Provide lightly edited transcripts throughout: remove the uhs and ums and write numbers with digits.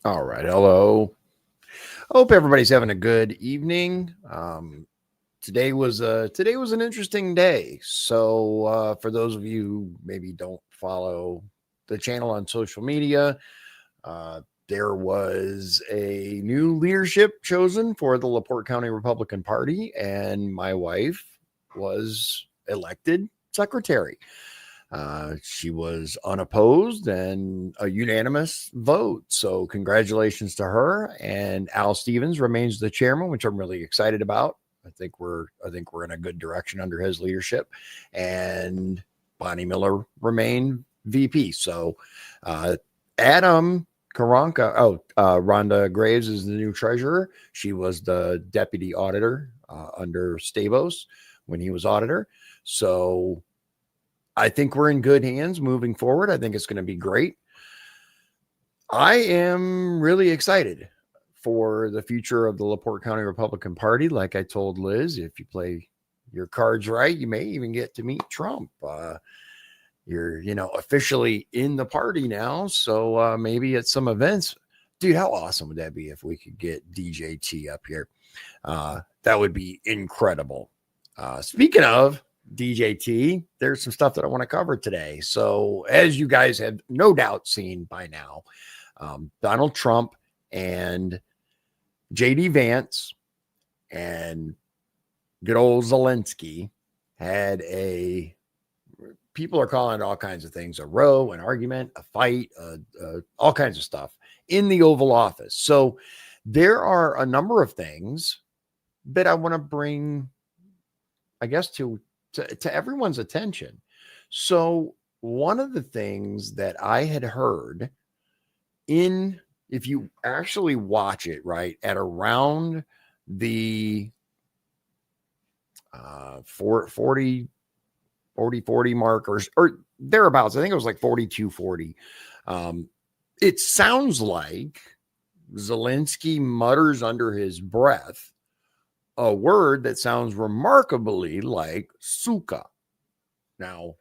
All right. Hello. Hope everybody's having a good evening. Today was an interesting day. So for those of you who maybe don't follow the channel on social media, uh, there was a new leadership chosen for the LaPorte County Republican Party, and my wife was elected secretary. She was unopposed and a unanimous vote. So congratulations to her. And Al Stevens remains the chairman, which I'm really excited about. I think we're in a good direction under his leadership. And Bonnie Miller remained VP. So Adam Karanka, Rhonda Graves is the new treasurer. She was the deputy auditor under Stavos when he was auditor. So I think we're in good hands moving forward. I think it's going to be great. I am really excited for the future of the LaPorte County Republican Party. Like I told Liz, if you play your cards right, you may even get to meet Trump. You're, officially in the party now. So maybe at some events, dude, how awesome would that be if we could get DJT up here? That would be incredible. Speaking of DJT, there's some stuff that I want to cover today. So, as you guys have no doubt seen by now, Donald Trump and JD Vance and good old Zelenskyy had people are calling it all kinds of things, a row, an argument, a fight, all kinds of stuff in the Oval Office. So, there are a number of things that I want to bring, I guess, to everyone's attention. So one of the things that I had heard if you actually watch it right at around the 40 markers or thereabouts, I think it was like 42-40. It sounds like Zelenskyy mutters under his breath a word that sounds remarkably like suka. Now,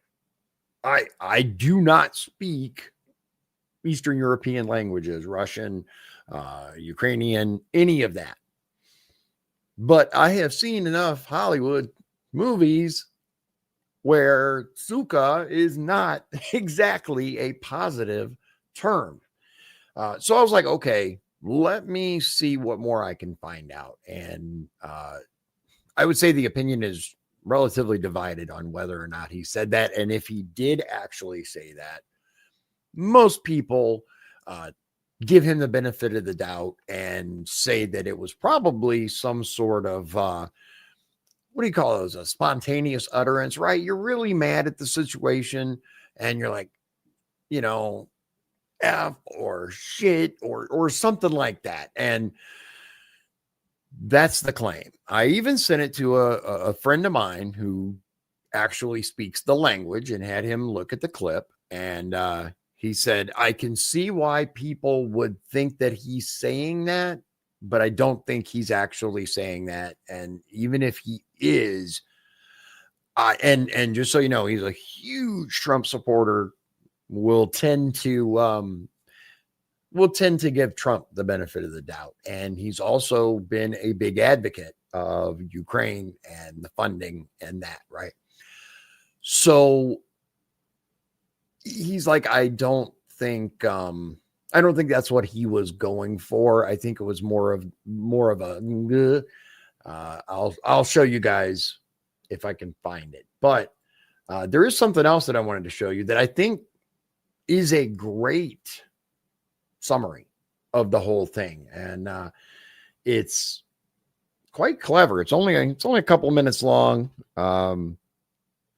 I do not speak Eastern European languages, Russian, Ukrainian, any of that. But I have seen enough Hollywood movies where suka is not exactly a positive term. So I was like, okay, let me see what more I can find out. And I would say the opinion is relatively divided on whether or not he said that. And if he did actually say that, most people give him the benefit of the doubt and say that it was probably some sort of, what do you call those? A spontaneous utterance, right? You're really mad at the situation and you're like, F or shit or something like that. And that's the claim. I even sent it to a friend of mine who actually speaks the language and had him look at the clip. And he said, I can see why people would think that he's saying that, but I don't think he's actually saying that. And even if he is, and just so you know, he's a huge Trump supporter, will tend to give Trump the benefit of the doubt. And he's also been a big advocate of Ukraine and the funding and that, right? So he's like, I don't think that's what he was going for. I think it was more of a I'll show you guys if I can find it. But there is something else that I wanted to show you that I think is a great summary of the whole thing, and it's quite clever. It's only a couple minutes long. Let me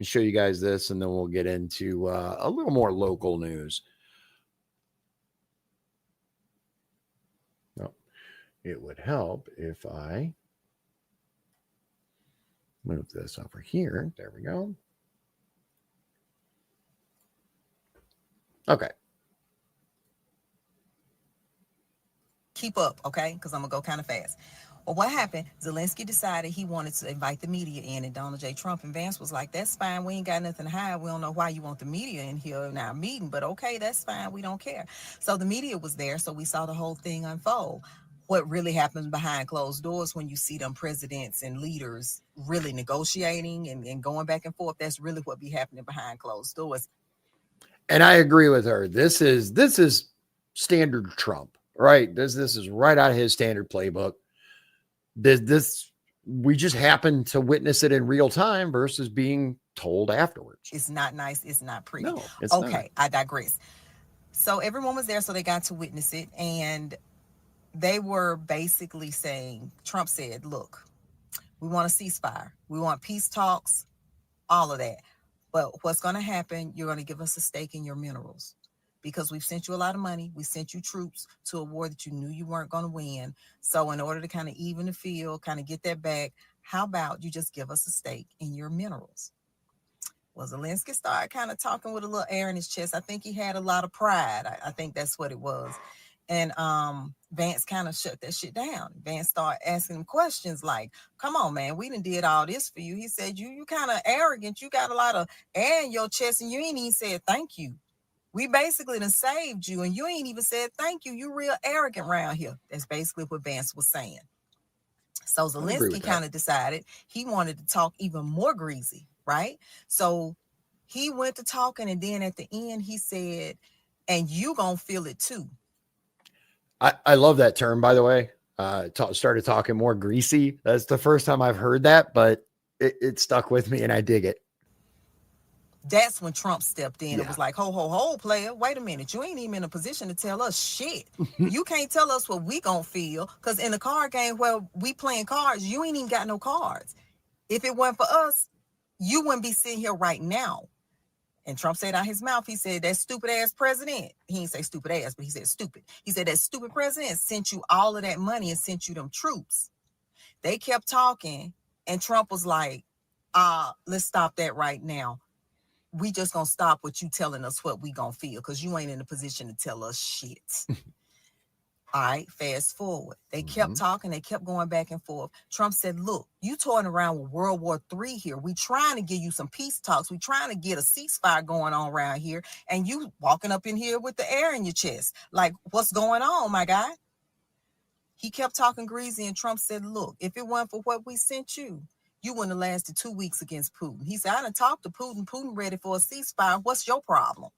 show you guys this, and then we'll get into a little more local news. No, it would help if I move this over here. There we go. Okay. keep up, okay? Because I'm going to go kind of fast. Well, what happened? Zelenskyy decided he wanted to invite the media in, and Donald J. Trump and Vance was like, that's fine. We ain't got nothing to hide. We don't know why you want the media in here in our meeting, but okay, that's fine. We don't care. So the media was there, so we saw the whole thing unfold. What really happens behind closed doors when you see them presidents and leaders really negotiating and going back and forth, that's really what be happening behind closed doors. And I agree with her. This is standard Trump, right? This is right out of his standard playbook. This we just happen to witness it in real time versus being told afterwards. It's not nice. It's not pretty. No, it's not. Okay, I digress. So everyone was there, so they got to witness it, and they were basically saying, Trump said, look, we want a ceasefire. We want peace talks, all of that. But what's going to happen, you're going to give us a stake in your minerals because we've sent you a lot of money. We sent you troops to a war that you knew you weren't going to win. So in order to kind of even the field, kind of get that back, how about you just give us a stake in your minerals? Well, Zelenskyy started kind of talking with a little air in his chest. I think he had a lot of pride. I think that's what it was. And Vance kind of shut that shit down. Vance started asking him questions like, come on, man, we done did all this for you. He said, you kind of arrogant. You got a lot of air in your chest and you ain't even said thank you. We basically done saved you and you ain't even said thank you. You real arrogant around here. That's basically what Vance was saying. So Zelenskyy kind of decided he wanted to talk even more greasy, right? So he went to talking, and then at the end he said, and you gonna feel it too. I love that term, by the way. Started talking more greasy. That's the first time I've heard that, but it stuck with me and I dig it. That's when Trump stepped in. It was like, ho, player. Wait a minute. You ain't even in a position to tell us shit. You can't tell us what we gonna feel. Because in the card game where we playing cards, you ain't even got no cards. If it weren't for us, you wouldn't be sitting here right now. And Trump said out his mouth, he said, that stupid ass president. He didn't say stupid ass, but he said stupid. He said that stupid president sent you all of that money and sent you them troops. They kept talking. And Trump was like, let's stop that right now. We just gonna stop with you telling us what we gonna feel because you ain't in a position to tell us shit. All right, fast forward. They kept talking. They kept going back and forth. Trump said, look, you toying around with World War III here. We trying to give you some peace talks. We trying to get a ceasefire going on around here. And you walking up in here with the air in your chest. Like, what's going on, my guy? He kept talking greasy, and Trump said, look, if it weren't for what we sent you, you wouldn't have lasted 2 weeks against Putin. He said, I done talked to Putin. Putin ready for a ceasefire. What's your problem?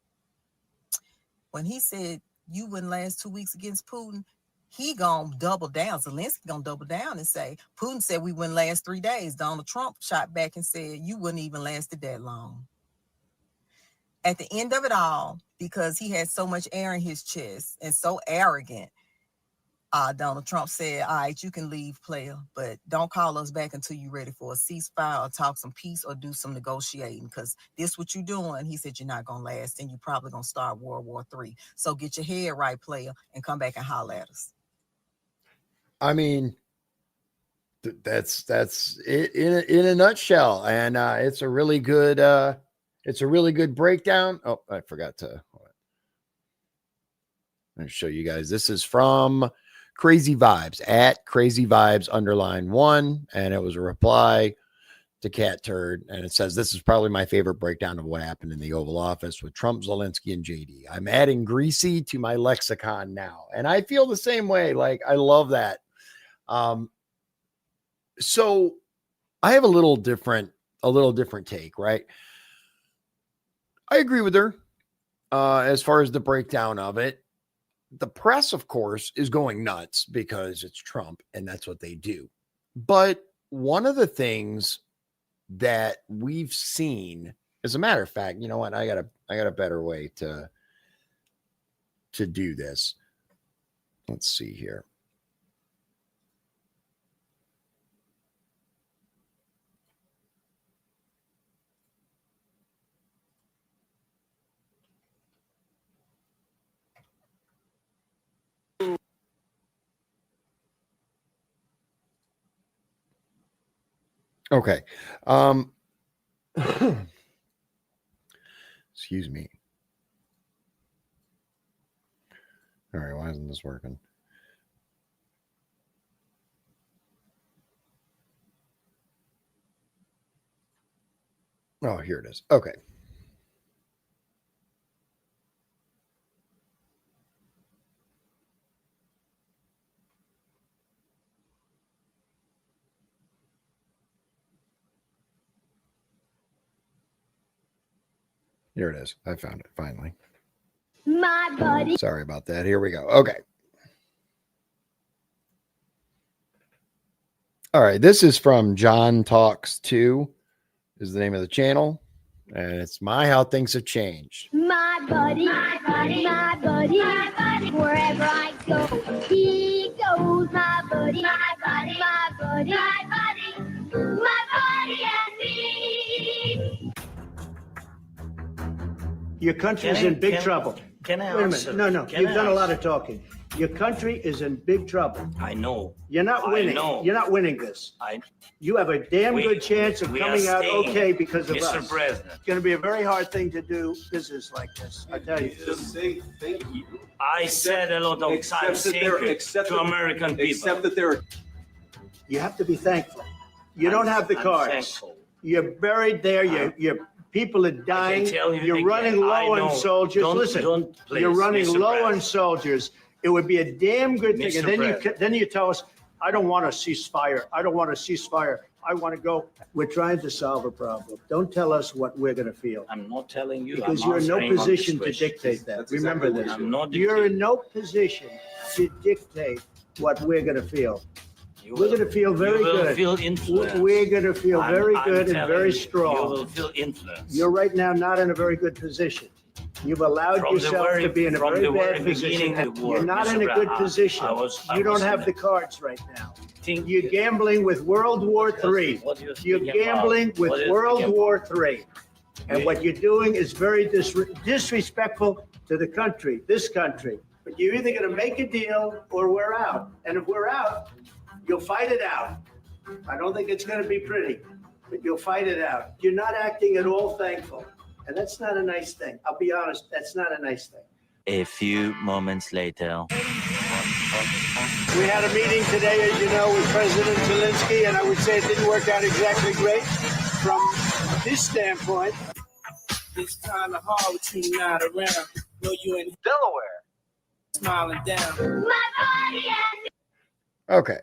When he said you wouldn't last 2 weeks against Putin, he gonna double down. Zelenskyy gonna double down and say, Putin said we wouldn't last 3 days. Donald Trump shot back and said, you wouldn't even lasted that long. At the end of it all, because he had so much air in his chest and so arrogant, Donald Trump said, all right, you can leave, player, but don't call us back until you're ready for a ceasefire or talk some peace or do some negotiating because this what you're doing. He said, you're not going to last and you're probably going to start World War III. So get your head right, player, and come back and holler at us. I mean, that's it in a nutshell. And it's a really good breakdown. Oh, I forgot to show you guys. This is from Crazy Vibes at Crazy Vibes _1. And it was a reply to Cat Turd. And it says, this is probably my favorite breakdown of what happened in the Oval Office with Trump, Zelenskyy, and JD. I'm adding greasy to my lexicon now. And I feel the same way. Like, I love that. So I have a little different take, right? I agree with her as far as the breakdown of it. The press, of course, is going nuts because it's Trump and that's what they do. But one of the things that we've seen, as a matter of fact, you know what? I got a better way to do this. Let's see here. Okay. Excuse me. All right. Why isn't this working? Oh, here it is. Okay. Here it is. I found it finally. My buddy. Sorry about that. Here we go. Okay. All right. This is from John Talks 2 is the name of the channel. And it's How Things Have Changed. My buddy, my buddy, my buddy, my buddy. Wherever I go, he goes. My buddy, my buddy, my buddy, my buddy, my buddy and me. Your country is in big trouble. Can I Wait a answer? minute. No. Can You've I done a lot answer? of talking. Your country is in big trouble. I know. You're not winning. know. You're not winning this. You have a damn good chance of we are coming out staying, okay because of Mr. us. President. It's going to be a very hard thing to do business like this. I tell you. Just say thank you. I said a lot of times thank you to American people. Except that there are. You have to be thankful. You don't have the I'm cards. thankful. You're buried there. Your people are dying. tell you You're again, running I low know. on soldiers. Listen, Please, you're running Mr. low on President. soldiers. It would be a damn good thing. Mr. And then President. you tell us, I don't want a ceasefire. I don't want a ceasefire. I want to go. We're trying to solve a problem. Don't tell us what we're going to feel. I'm not telling you. Because I'm you're in no answering on position this to question. dictate that. That's Remember exactly this. what I'm not You're in dictating. no position to dictate what we're going to feel. You We're will- going to feel very you will good. feel influenced. We're going to feel very I'm good and telling very you, You strong. will feel influenced. You're right now not in a very good position. You've allowed From the yourself very- to be in a from very the very bad position. beginning of the war, You're not Mr. in a good Brown, position. I You was don't have in the it. cards right now. Think- You're gambling with World War III. What you're You're speaking gambling about, with what you're World speaking War III. And Yeah. what you're doing is very disrespectful to the country, this country. But you're either going to make a deal or we're out. And if we're out, you'll fight it out. I don't think it's going to be pretty, but you'll fight it out. You're not acting at all thankful. And that's not a nice thing. I'll be honest, that's not a nice thing. A few moments later. We had a meeting today, as you know, with President Zelenskyy, and I would say it didn't work out exactly great from his standpoint. It's kind of hard with you not around. Know you in Delaware, smiling down. My buddy and me. Okay.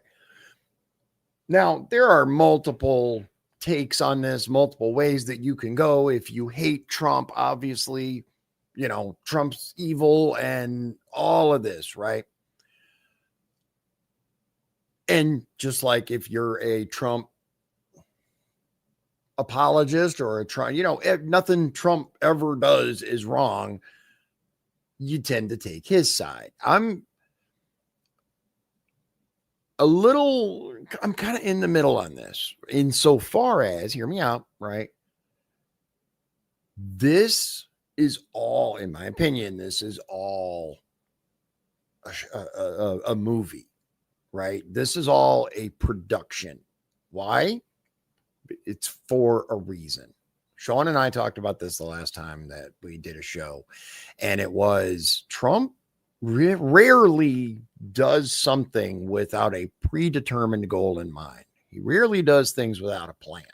Now, there are multiple takes on this, multiple ways that you can go. If you hate Trump, obviously, you know, Trump's evil and all of this, right? And just like if you're a Trump apologist or a Trump, you know, nothing Trump ever does is wrong, you tend to take his side. I'm kind of in the middle on this, insofar as, hear me out, right? This is all, in my opinion, this is all a movie, right? This is all a production. Why? It's for a reason. Sean and I talked about this the last time that we did a show, and it was Trump rarely does something without a predetermined goal in mind. He rarely does things without a plan.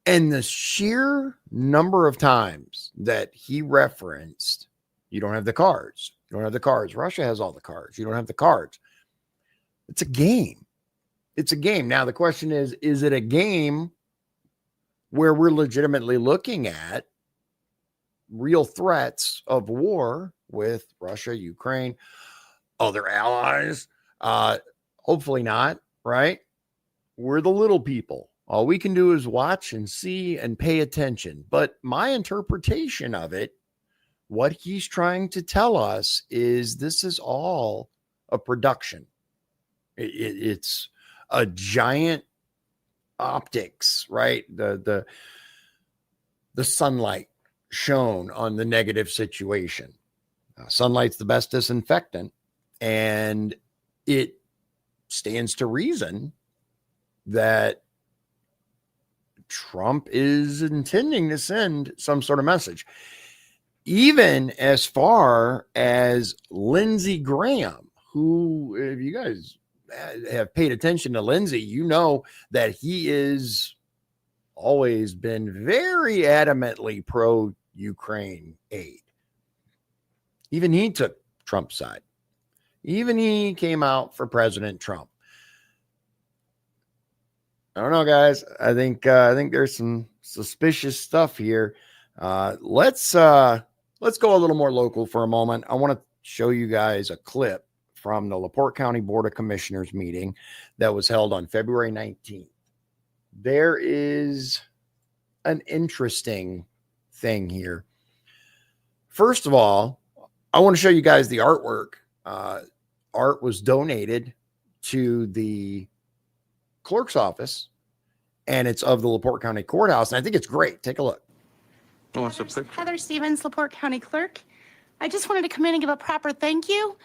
And the sheer number of times that he referenced, you don't have the cards. You don't have the cards. Russia has all the cards. You don't have the cards. It's a game. It's a game. Now, the question is it a game where we're legitimately looking at real threats of war with Russia, Ukraine, other allies? Hopefully not, right? We're the little people. All we can do is watch and see and pay attention. But my interpretation of it, what he's trying to tell us is this is all a production. It's a giant optics, right? The sunlight shown on the negative situation. Sunlight's the best disinfectant, and it stands to reason that Trump is intending to send some sort of message. Even as far as Lindsey Graham, who, if you guys have paid attention to Lindsey, you know that he is always been very adamantly pro-Ukraine aid. Even he took Trump's side. Even he came out for President Trump. I don't know, guys. I think there's some suspicious stuff here. Let's go a little more local for a moment. I want to show you guys a clip from the LaPorte County Board of Commissioners meeting that was held on February 19th. There is an interesting thing here. First of all, I want to show you guys the artwork. Art was donated to the clerk's office, and it's of the LaPorte County Courthouse, and I think it's great. Take a look. Heather Stevens, LaPorte County Clerk. I just wanted to come in and give a proper thank you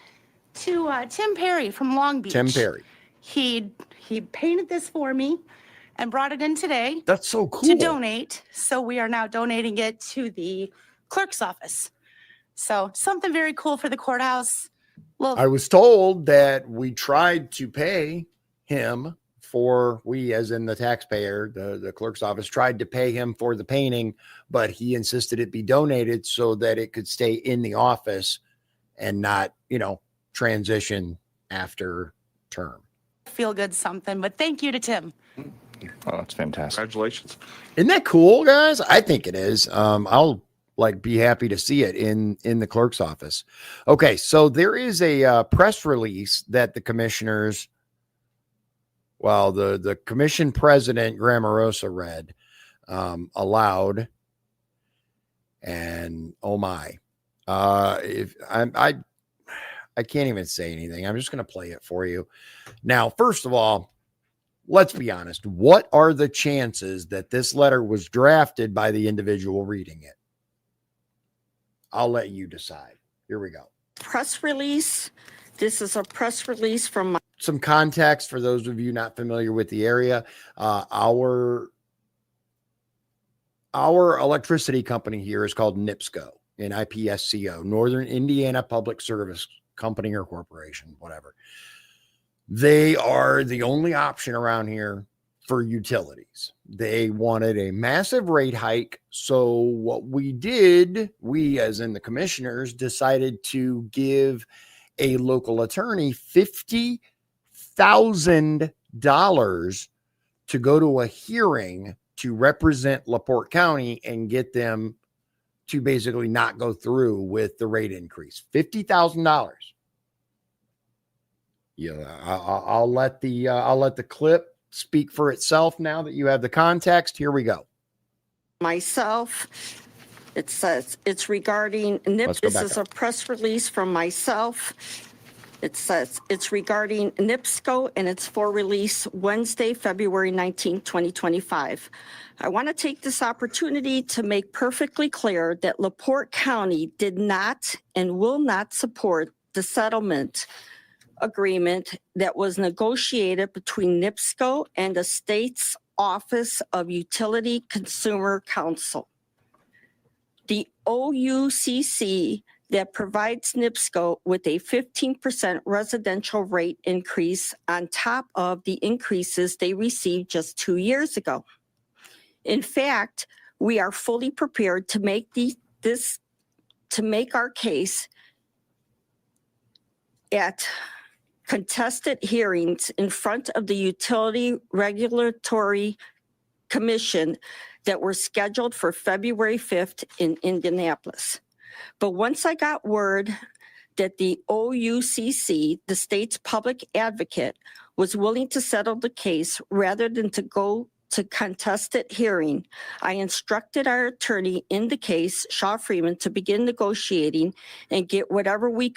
to Tim Perry from Long Beach. Tim Perry. He painted this for me and brought it in today. That's so cool. To donate. So we are now donating it to the clerk's office. So something very cool for the courthouse. I was told that we tried to pay him for, we as in the taxpayer, the clerk's office tried to pay him for the painting, but he insisted it be donated so that it could stay in the office and not, transition after term. Feel good something, but thank you to Tim. Oh, that's fantastic. Congratulations. Isn't that cool, guys? I think it is. I'll be happy to see it in the clerk's office. Okay. So there is a press release that the commissioners, the commission president, Grammarosa, read aloud. And oh my, if I can't even say anything. I'm just going to play it for you. Now, first of all, let's be honest. What are the chances that this letter was drafted by the individual reading it? I'll let you decide. Here we go. Press release. This is a press release from some context for those of you not familiar with the area. Our electricity company here is called NIPSCO, NIPSCO, Northern Indiana Public Service Company or Corporation, whatever. They are the only option around here for utilities. They wanted a massive rate hike. So what we did, we as in the commissioners, decided to give a local attorney $50,000 to go to a hearing to represent LaPorte County and get them to basically not go through with the rate increase. $50,000. Yeah, I'll let the clip speak for itself now that you have the context. Here we go. Myself. It says it's regarding NIPSCO. This is a press release from myself. It says it's regarding NIPSCO and it's for release Wednesday, February 19, 2025. I want to take this opportunity to make perfectly clear that LaPorte County did not and will not support the settlement agreement that was negotiated between NIPSCO and the state's Office of Utility Consumer Counsel. The OUCC that provides NIPSCO with a 15% residential rate increase on top of the increases they received just 2 years ago. In fact, we are fully prepared to make our case at contested hearings in front of the Utility Regulatory Commission that were scheduled for February 5th in Indianapolis. But once I got word that the OUCC, the state's public advocate, was willing to settle the case rather than to go to contested hearing, I instructed our attorney in the case, Shaw Freeman, to begin negotiating and get whatever we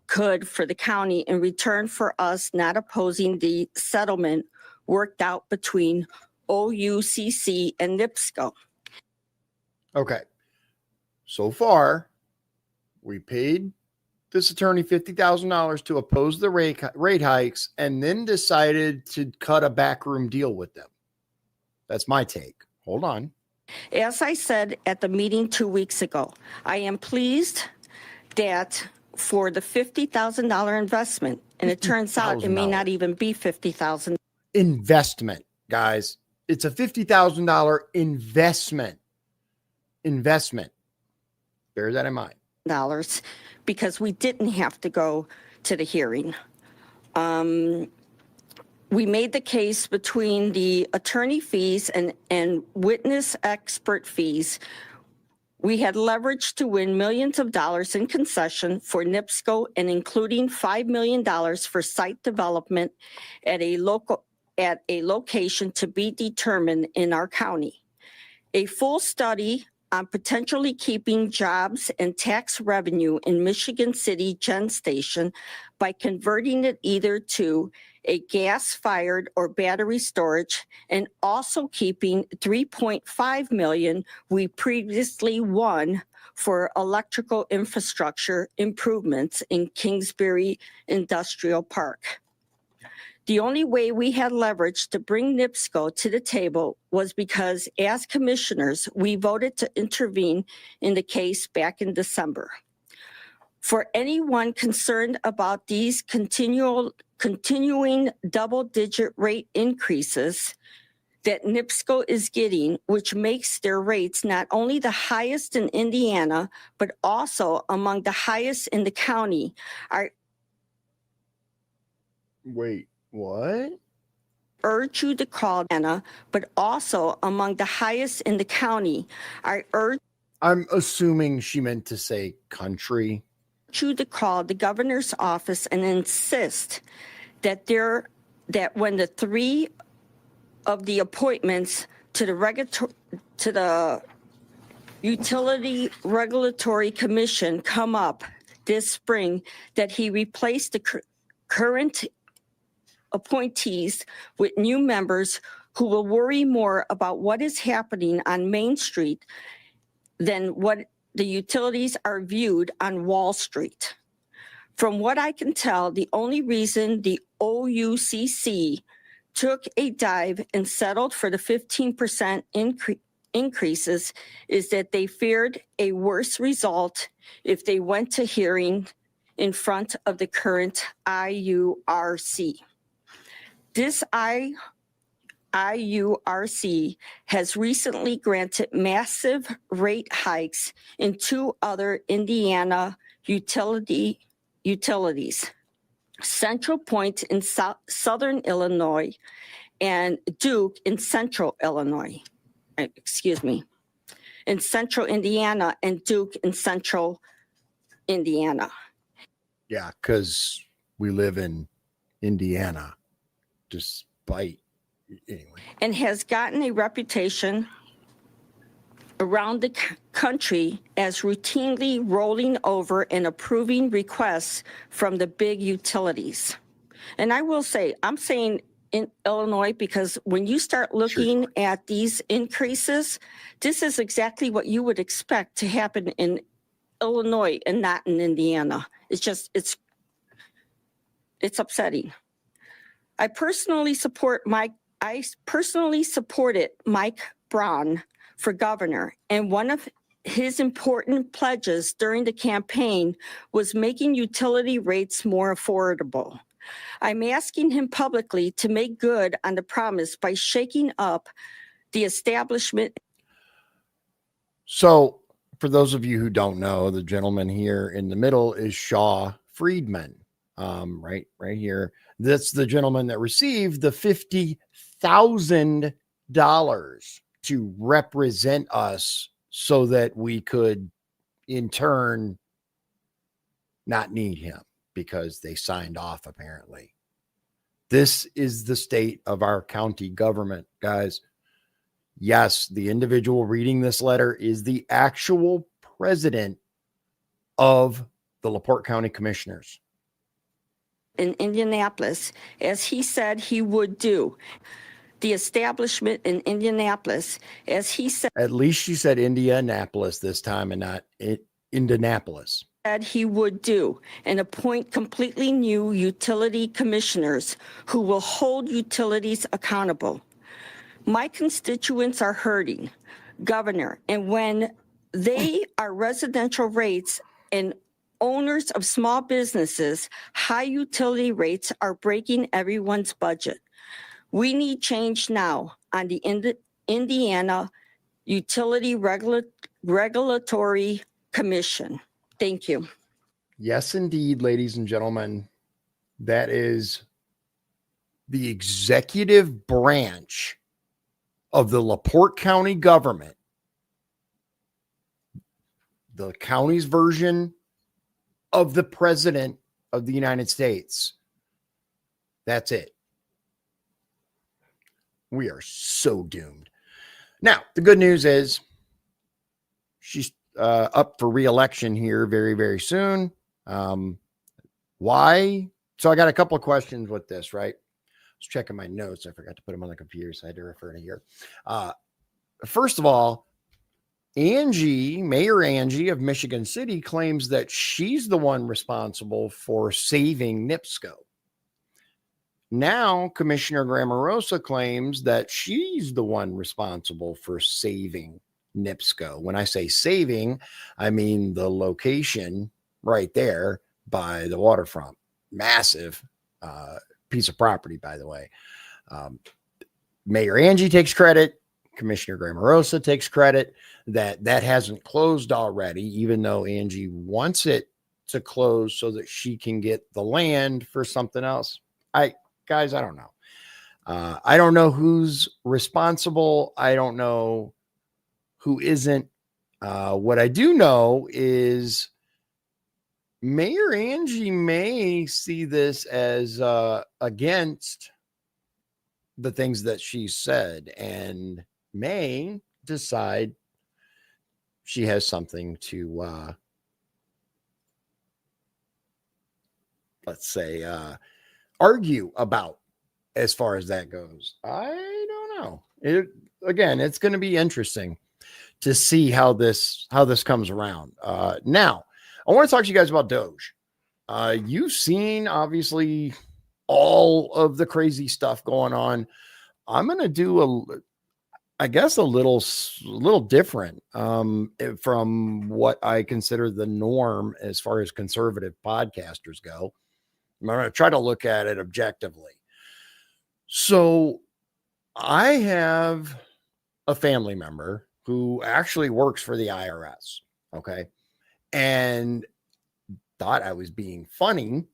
could for the county in return for us not opposing the settlement worked out between OUCC and NIPSCO. Okay. So far, we paid this attorney $50,000 to oppose the rate hikes and then decided to cut a backroom deal with them. That's my take. Hold on. As I said at the meeting 2 weeks ago, I am pleased that for the $50,000 investment, and it turns out it may not even be $50,000. Investment, guys. it's a $50,000 investment. Bear that in mind. Because we didn't have to go to the hearing. We made the case between the attorney fees and witness expert fees. We had leverage to win millions of dollars in concession for NIPSCO and including $5 million for site development at a location to be determined in our county. A full study on potentially keeping jobs and tax revenue in Michigan City Gen Station by converting it either to a gas-fired or battery storage, and also keeping $3.5 million we previously won for electrical infrastructure improvements in Kingsbury Industrial Park. The only way we had leverage to bring NIPSCO to the table was because, as commissioners, we voted to intervene in the case back in December. For anyone concerned about these continuing double-digit rate increases that NIPSCO is getting, which makes their rates not only the highest in Indiana, but also among the highest in the county, Wait, what? urge you to call Anna, but also among the highest in the county. I'm assuming she meant to say country. You to call the governor's office and insist that when the three of the appointments to the Utility Regulatory Commission come up this spring, that he replace the current appointees with new members who will worry more about what is happening on Main Street than what the utilities are viewed on Wall Street. From what I can tell, the only reason the OUCC took a dive and settled for the 15% increases is that they feared a worse result if they went to hearing in front of the current IURC. This IURC has recently granted massive rate hikes in two other Indiana utilities, Central Point in southern Illinois and Duke in central Indiana and Duke in central Indiana. Yeah, because we live in Indiana, despite anyway. And has gotten a reputation around the country as routinely rolling over and approving requests from the big utilities. And I will say, I'm saying in Illinois because when you start looking at these increases, this is exactly what you would expect to happen in Illinois and not in Indiana. It's upsetting. I personally supported Mike Braun for governor, and one of his important pledges during the campaign was making utility rates more affordable. I'm asking him publicly to make good on the promise by shaking up the establishment. So, for those of you who don't know, the gentleman here in the middle is Shaw Friedman. Right here. That's the gentleman that received the $50,000 to represent us so that we could in turn not need him because they signed off apparently. This is the state of our county government, guys. Yes, the individual reading this letter is the actual president of the LaPorte County Commissioners. In Indianapolis, as he said he would do. The establishment in Indianapolis, as he said. At least she said Indianapolis this time and not Indianapolis. Said he would do, and appoint completely new utility commissioners who will hold utilities accountable. My constituents are hurting, Governor, and when they are residential rates and owners of small businesses, high utility rates are breaking everyone's budget. We need change now on the Indiana Utility Regulatory Commission. Thank you. Yes, indeed, ladies and gentlemen. That is the executive branch of the LaPorte County government. The county's version of the president of the United States. That's it. We are so doomed. Now, the good news is she's up for re-election here very, very soon. Why? So I got a couple of questions with this, right? I was checking my notes. I forgot to put them on the computer, so I had to refer to here. First of all, Mayor Angie of Michigan City claims that she's the one responsible for saving NIPSCO. Now, Commissioner Grammarosa claims that she's the one responsible for saving NIPSCO. When I say saving, I mean the location right there by the waterfront. Massive piece of property, by the way. Mayor Angie takes credit. Commissioner Grammarosa takes credit that hasn't closed already, even though Angie wants it to close so that she can get the land for something else. Guys, I don't know. I don't know who's responsible. I don't know who isn't. What I do know is Mayor Angie may see this as against the things that she said and may decide she has something to, let's say, argue about as far as that goes. I don't know. It's going to be interesting to see how this comes around. Now, I want to talk to you guys about DOGE. You've seen, obviously, all of the crazy stuff going on. I'm going to do a little different from what I consider the norm as far as conservative podcasters go. I'm going to try to look at it objectively. So I have a family member who actually works for the IRS. Okay. And thought I was being funny,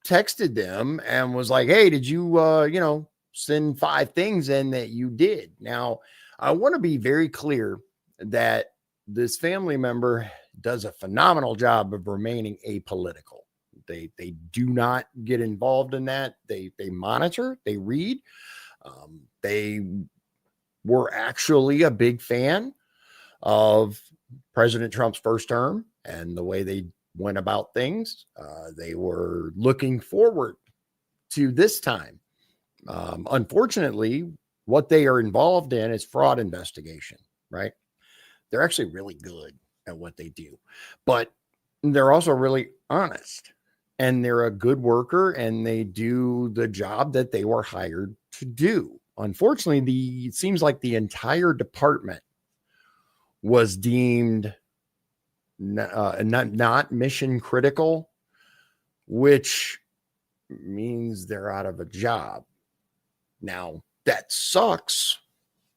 texted them and was like, hey, did you, send 5 things in that you did? Now, I want to be very clear that this family member does a phenomenal job of remaining apolitical. They do not get involved in that. They monitor, they read. They were actually a big fan of President Trump's first term and the way they went about things. They were looking forward to this time. Unfortunately, what they are involved in is fraud investigation, right? They're actually really good at what they do, but they're also really honest. And they're a good worker and they do the job that they were hired to do. Unfortunately, it seems like the entire department was deemed not mission critical, which means they're out of a job. Now, that sucks.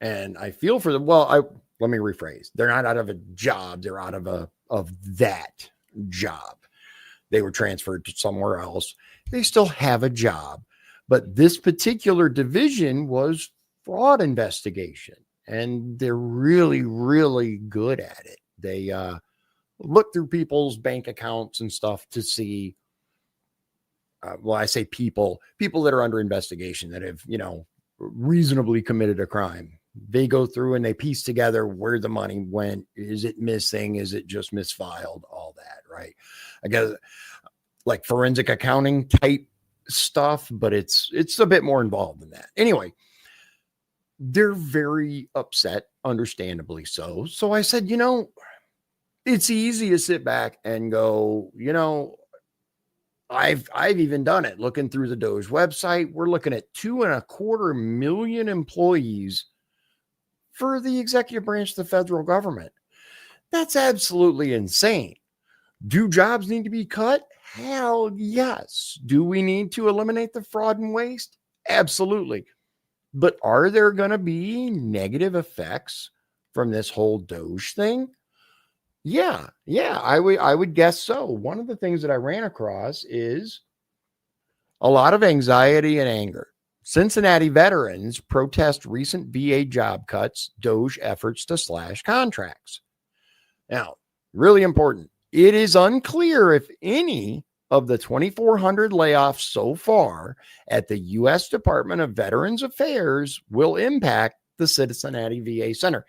And I feel for them. Well, let me rephrase. They're not out of a job. They're out of that job. They were transferred to somewhere else. They still have a job, but this particular division was fraud investigation, and they're really, really good at it. They look through people's bank accounts and stuff to see. I say people that are under investigation that have, reasonably committed a crime. They go through and they piece together where the money went. Is it missing? Is it just misfiled? All that, right? I guess like forensic accounting type stuff, but it's a bit more involved than that. Anyway, they're very upset, understandably so. So I said, it's easy to sit back and go, I've even done it. Looking through the DOGE website, we're looking at 2.25 million employees for the executive branch of the federal government. That's absolutely insane. Do jobs need to be cut? Hell yes. Do we need to eliminate the fraud and waste? Absolutely. But are there going to be negative effects from this whole DOGE thing? Yeah, I would guess so. One of the things that I ran across is a lot of anxiety and anger. Cincinnati veterans protest recent VA job cuts, DOGE efforts to slash contracts. Now, really important. It is unclear if any of the 2,400 layoffs so far at the U.S. Department of Veterans Affairs will impact the Cincinnati VA Center.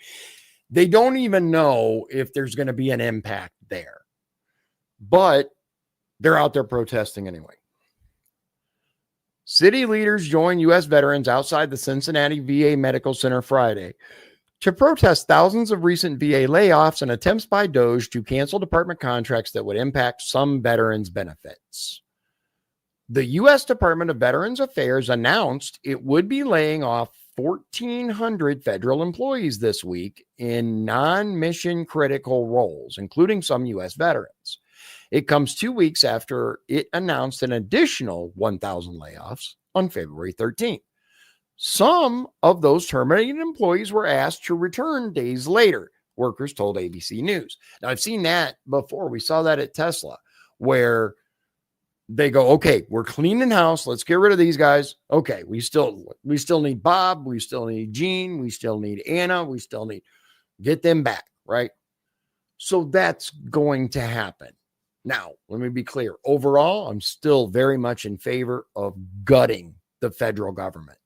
They don't even know if there's going to be an impact there, but they're out there protesting anyway. City leaders join U.S. veterans outside the Cincinnati VA Medical Center Friday to protest thousands of recent VA layoffs and attempts by DOGE to cancel department contracts that would impact some veterans' benefits. The U.S. Department of Veterans Affairs announced it would be laying off 1,400 federal employees this week in non-mission critical roles, including some U.S. veterans. It comes 2 weeks after it announced an additional 1,000 layoffs on February 13th. Some of those terminated employees were asked to return days later, workers told ABC News. Now, I've seen that before. We saw that at Tesla, where they go, okay, we're cleaning house. Let's get rid of these guys. Okay, we still need Bob. We still need Gene. We still need Anna. We still need get them back, right? So that's going to happen. Now, let me be clear. Overall, I'm still very much in favor of gutting the federal government.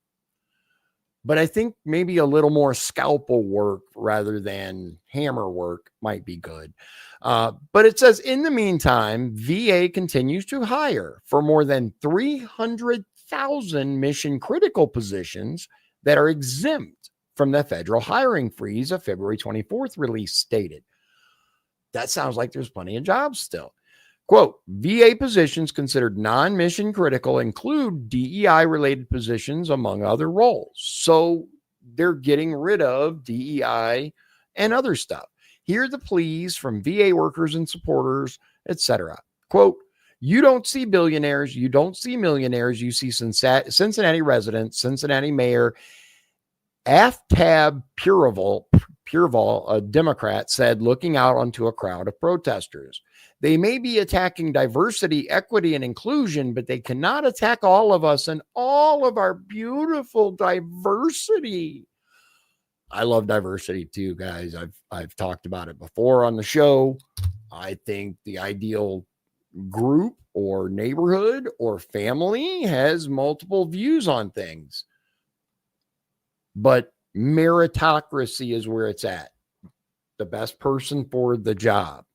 But I think maybe a little more scalpel work rather than hammer work might be good. But it says, in the meantime, VA continues to hire for more than 300,000 mission critical positions that are exempt from the federal hiring freeze, a February 24th release stated. That sounds like there's plenty of jobs still. Quote, VA positions considered non-mission critical include DEI-related positions, among other roles. So they're getting rid of DEI and other stuff. Here are the pleas from VA workers and supporters, etc. Quote, you don't see billionaires, you don't see millionaires, you see Cincinnati residents, Cincinnati Mayor Aftab Pureval, a Democrat, said, looking out onto a crowd of protesters. They may be attacking diversity, equity, and inclusion, but they cannot attack all of us and all of our beautiful diversity. I love diversity too, guys. I've talked about it before on the show. I think the ideal group or neighborhood or family has multiple views on things. But meritocracy is where it's at. The best person for the job.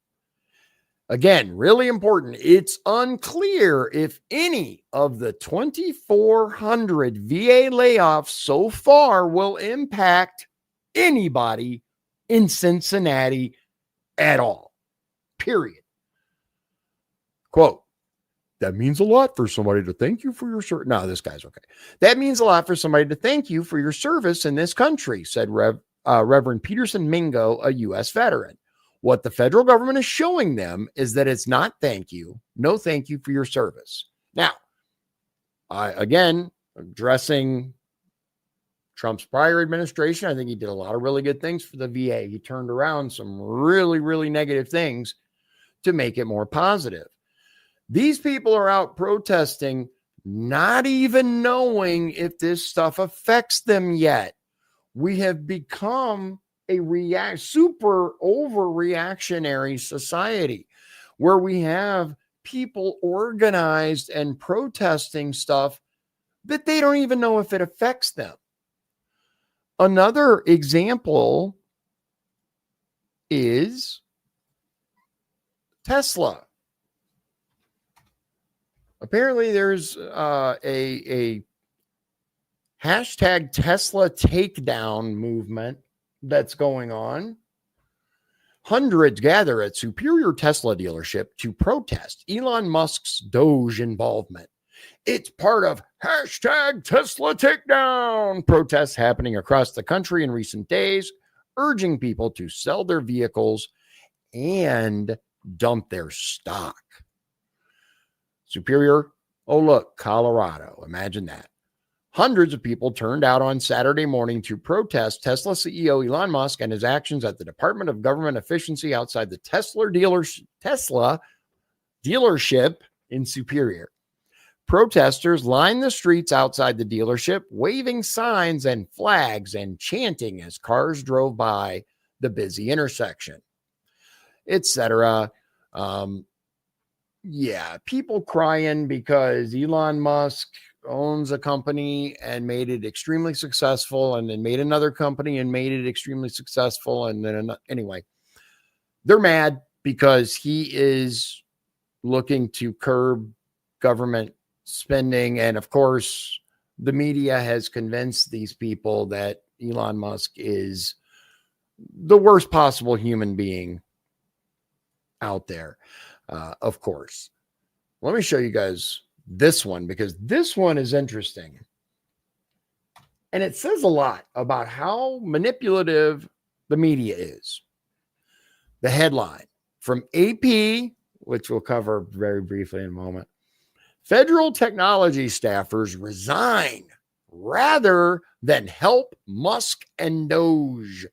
Again, really important. It's unclear if any of the 2,400 VA layoffs so far will impact anybody in Cincinnati at all. Period. Quote, that means a lot for somebody to thank you for your service. No, this guy's okay. That means a lot for somebody to thank you for your service in this country, said Reverend Peterson Mingo, a U.S. veteran. What the federal government is showing them is that it's not thank you. No thank you for your service. Now, again, addressing Trump's prior administration, I think he did a lot of really good things for the VA. He turned around some really, really negative things to make it more positive. These people are out protesting, not even knowing if this stuff affects them yet. We have become a super overreactionary society where we have people organized and protesting stuff that they don't even know if it affects them. Another example is Tesla. Apparently there's a hashtag Tesla takedown movement that's going on. Hundreds gather at Superior Tesla dealership to protest Elon Musk's DOGE involvement. It's part of hashtag Tesla takedown protests happening across the country in recent days, urging people to sell their vehicles and dump their stock. Superior, oh look, Colorado. Imagine that. Hundreds of people turned out on Saturday morning to protest Tesla CEO Elon Musk and his actions at the Department of Government Efficiency outside the Tesla dealership in Superior. Protesters lined the streets outside the dealership, waving signs and flags and chanting as cars drove by the busy intersection, etc. People crying because Elon Musk owns a company and made it extremely successful, and then made another company and made it extremely successful. And then anyway, they're mad because he is looking to curb government spending. And of course, the media has convinced these people that Elon Musk is the worst possible human being out there. Of course, let me show you guys this one, because this one is interesting. And it says a lot about how manipulative the media is. The headline from AP, which we'll cover very briefly in a moment. Federal technology staffers resign rather than help Musk and DOGE.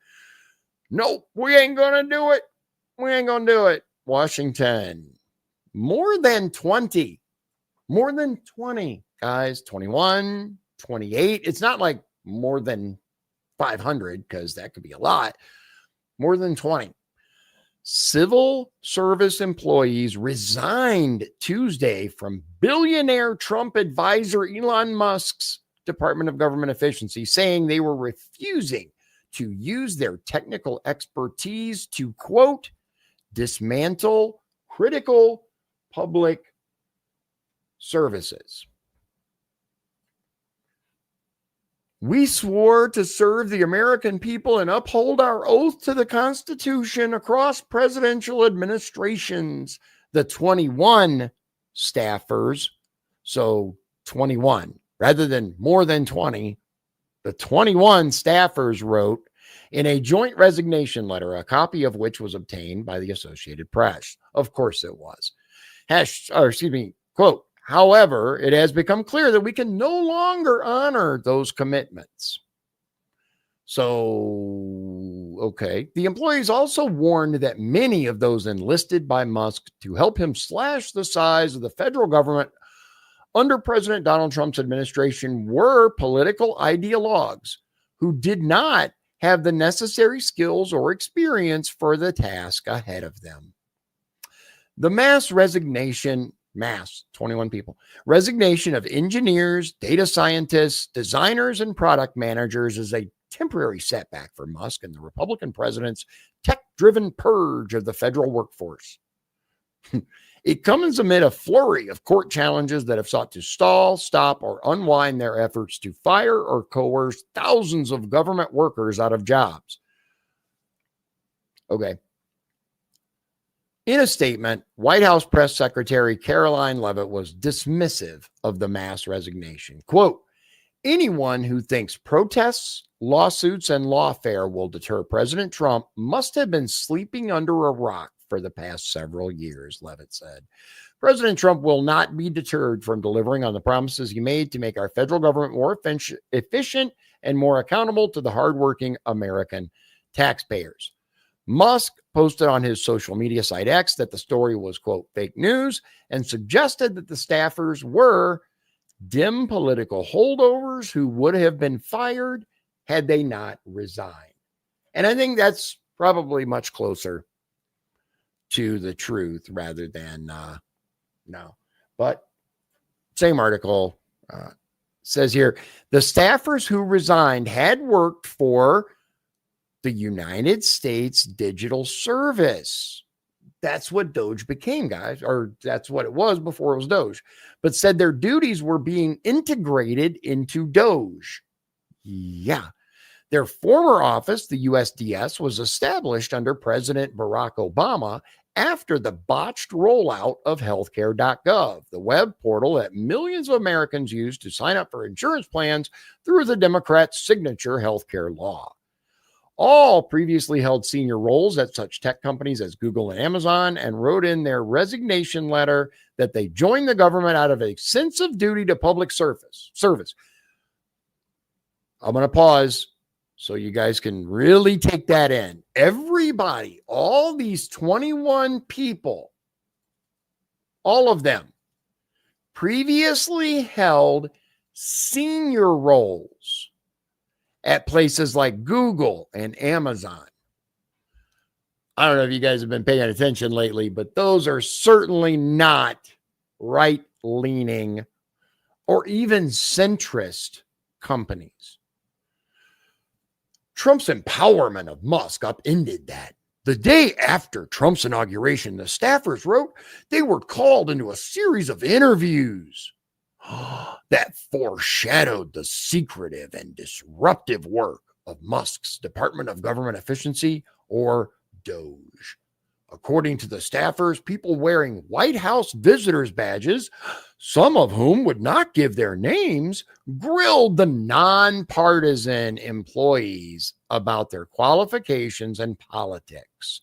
Nope, we ain't going to do it. We ain't going to do it. Washington. More than 20, guys. 21, 28. It's not like more than 500, because that could be a lot. More than 20. Civil service employees resigned Tuesday from billionaire Trump advisor Elon Musk's Department of Government Efficiency, saying they were refusing to use their technical expertise to, quote, dismantle critical public services. We swore to serve the American people and uphold our oath to the Constitution across presidential administrations. The 21 staffers, so 21, rather than more than 20, the 21 staffers wrote in a joint resignation letter, a copy of which was obtained by the Associated Press. Of course it was. Quote, however, it has become clear that we can no longer honor those commitments. So, okay. The employees also warned that many of those enlisted by Musk to help him slash the size of the federal government under President Donald Trump's administration were political ideologues who did not have the necessary skills or experience for the task ahead of them. The mass 21 people, resignation of engineers, data scientists, designers, and product managers is a temporary setback for Musk and the Republican president's tech-driven purge of the federal workforce. It comes amid a flurry of court challenges that have sought to stall, stop, or unwind their efforts to fire or coerce thousands of government workers out of jobs. Okay. In a statement, White House Press Secretary Caroline Leavitt was dismissive of the mass resignation. Quote, anyone who thinks protests, lawsuits, and lawfare will deter President Trump must have been sleeping under a rock for the past several years, Leavitt said. President Trump will not be deterred from delivering on the promises he made to make our federal government more efficient and more accountable to the hardworking American taxpayers. Musk posted on his social media site X that the story was, quote, fake news, and suggested that the staffers were dim political holdovers who would have been fired had they not resigned. And I think that's probably much closer to the truth rather than no. But same article says here, the staffers who resigned had worked for the United States Digital Service. That's what DOGE became, guys, or that's what it was before it was DOGE, but said their duties were being integrated into DOGE. Yeah. Their former office, the USDS, was established under President Barack Obama after the botched rollout of healthcare.gov, the web portal that millions of Americans use to sign up for insurance plans through the Democrats' signature healthcare law. All previously held senior roles at such tech companies as Google and Amazon, and wrote in their resignation letter that they joined the government out of a sense of duty to public service. I'm going to pause so you guys can really take that in. Everybody, all these 21 people, all of them previously held senior roles at places like Google and Amazon. I don't know if you guys have been paying attention lately, but those are certainly not right-leaning or even centrist companies. Trump's empowerment of Musk upended that. The day after Trump's inauguration, the staffers wrote they were called into a series of interviews that foreshadowed the secretive and disruptive work of Musk's Department of Government Efficiency, or DOGE. According to the staffers, people wearing White House visitors badges, some of whom would not give their names, grilled the nonpartisan employees about their qualifications and politics.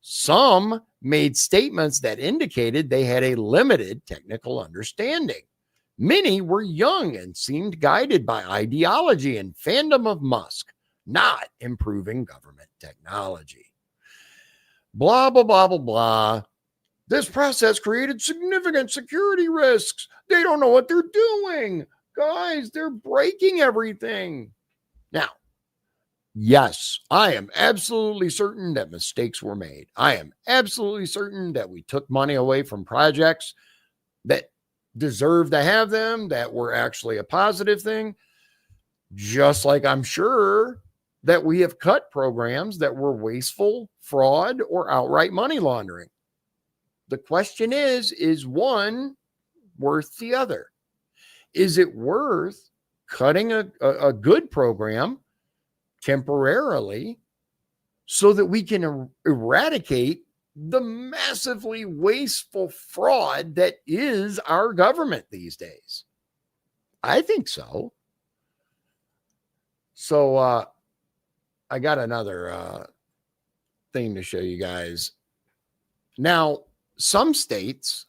Some made statements that indicated they had a limited technical understanding. Many were young and seemed guided by ideology and fandom of Musk, not improving government technology. Blah, blah, blah, blah, blah. This process created significant security risks. They don't know what they're doing. Guys, they're breaking everything. Now, yes, I am absolutely certain that mistakes were made. I am absolutely certain that we took money away from projects that deserve to have them, that were actually a positive thing. Just like I'm sure that we have cut programs that were wasteful, fraud, or outright money laundering. The question is one worth the other? Is it worth cutting a good program temporarily so that we can eradicate the massively wasteful fraud that is our government these days? I think so. So I got another thing to show you guys. Now, some states,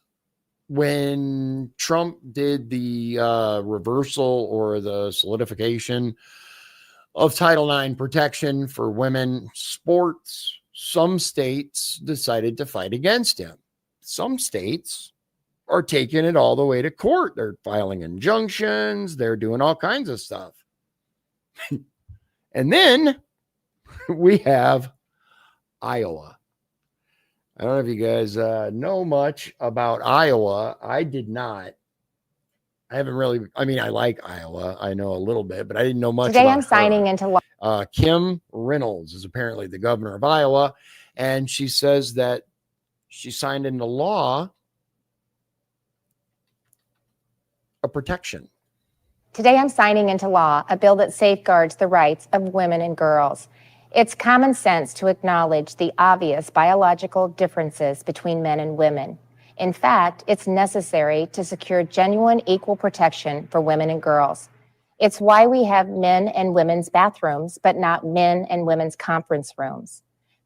when Trump did the reversal or the solidification of Title IX protection for women sports, some states decided to fight against him. Some states are taking it all the way to court. They're filing injunctions. They're doing all kinds of stuff. And then we have Iowa. I don't know if you guys know much about Iowa. I did not. I haven't really. I mean, I like Iowa. I know a little bit, but I didn't know much. Today about I'm signing into law. Kim Reynolds is apparently the governor of Iowa, and she says that she signed into law a protection. Today I'm signing into law a bill that safeguards the rights of women and girls. It's common sense to acknowledge the obvious biological differences between men and women. In fact, it's necessary to secure genuine equal protection for women and girls. It's why we have men and women's bathrooms, but not men and women's conference rooms.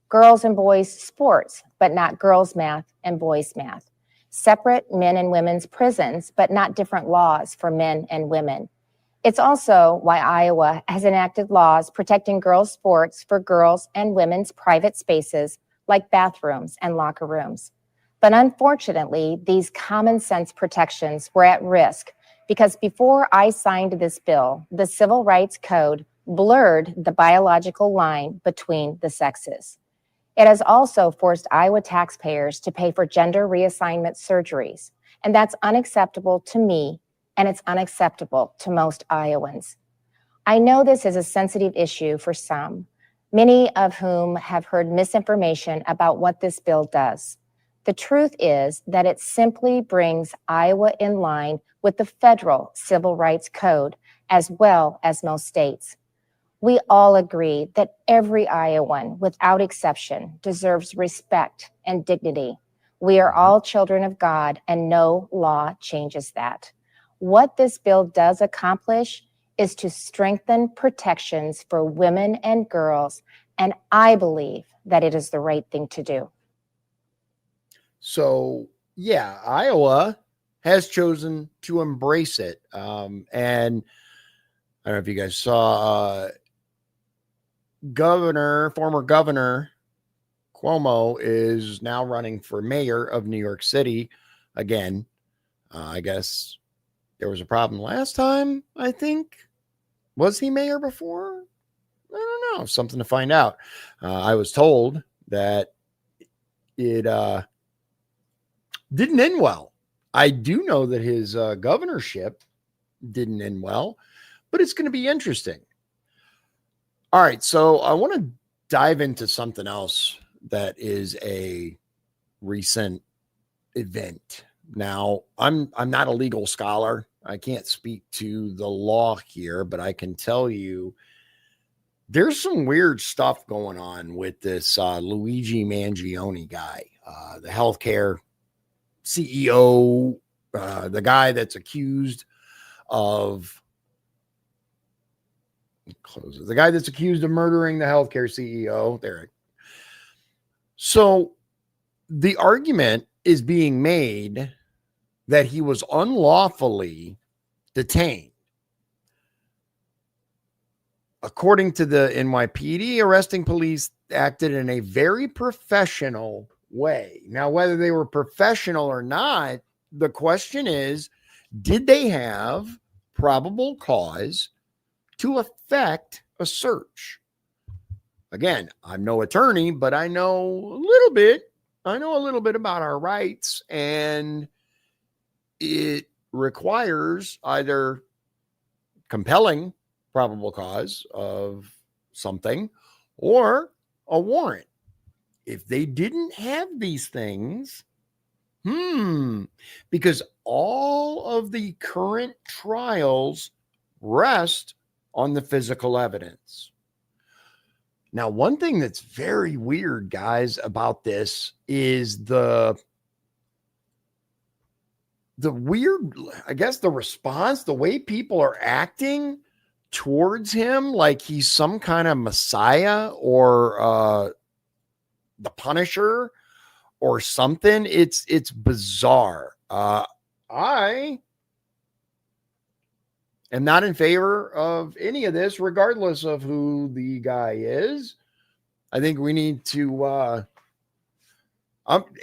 Girls and boys sports, but not girls math and boys math. Separate men and women's prisons, but not different laws for men and women. It's also why Iowa has enacted laws protecting girls' sports for girls and women's private spaces like bathrooms and locker rooms. But unfortunately, these common sense protections were at risk because before I signed this bill, the Civil Rights Code blurred the biological line between the sexes. It has also forced Iowa taxpayers to pay for gender reassignment surgeries, and that's unacceptable to me, and it's unacceptable to most Iowans. I know this is a sensitive issue for some, many of whom have heard misinformation about what this bill does. The truth is that it simply brings Iowa in line with the federal Civil Rights Code, as well as most states. We all agree that every Iowan, without exception, deserves respect and dignity. We are all children of God, and no law changes that. What this bill does accomplish is to strengthen protections for women and girls, and I believe that it is the right thing to do. So, yeah, Iowa has chosen to embrace it. And I don't know if you guys saw former governor Cuomo is now running for mayor of New York City again. I guess there was a problem last time, I think. Was he mayor before? I don't know. Something to find out. I was told that it didn't end well. I do know that his governorship didn't end well, but it's going to be interesting. All right, so I want to dive into something else that is a recent event. Now, I'm not a legal scholar. I can't speak to the law here, but I can tell you there's some weird stuff going on with this Luigi Mangione guy, the healthcare CEO, the guy that's accused of murdering the healthcare CEO. There. So the argument is being made that he was unlawfully detained. According to the NYPD, arresting police acted in a very professional way. Now, whether they were professional or not, the question is, did they have probable cause to effect a search? Again, I'm no attorney, but I know a little bit. I know a little bit about our rights, and it requires either compelling probable cause of something or a warrant. If they didn't have these things, because all of the current trials rest on the physical evidence. Now, one thing that's very weird, guys, about this is the weird, I guess, the response, the way people are acting towards him, like he's some kind of messiah or the Punisher or something. It's bizarre. I am not in favor of any of this, regardless of who the guy is. I think we need to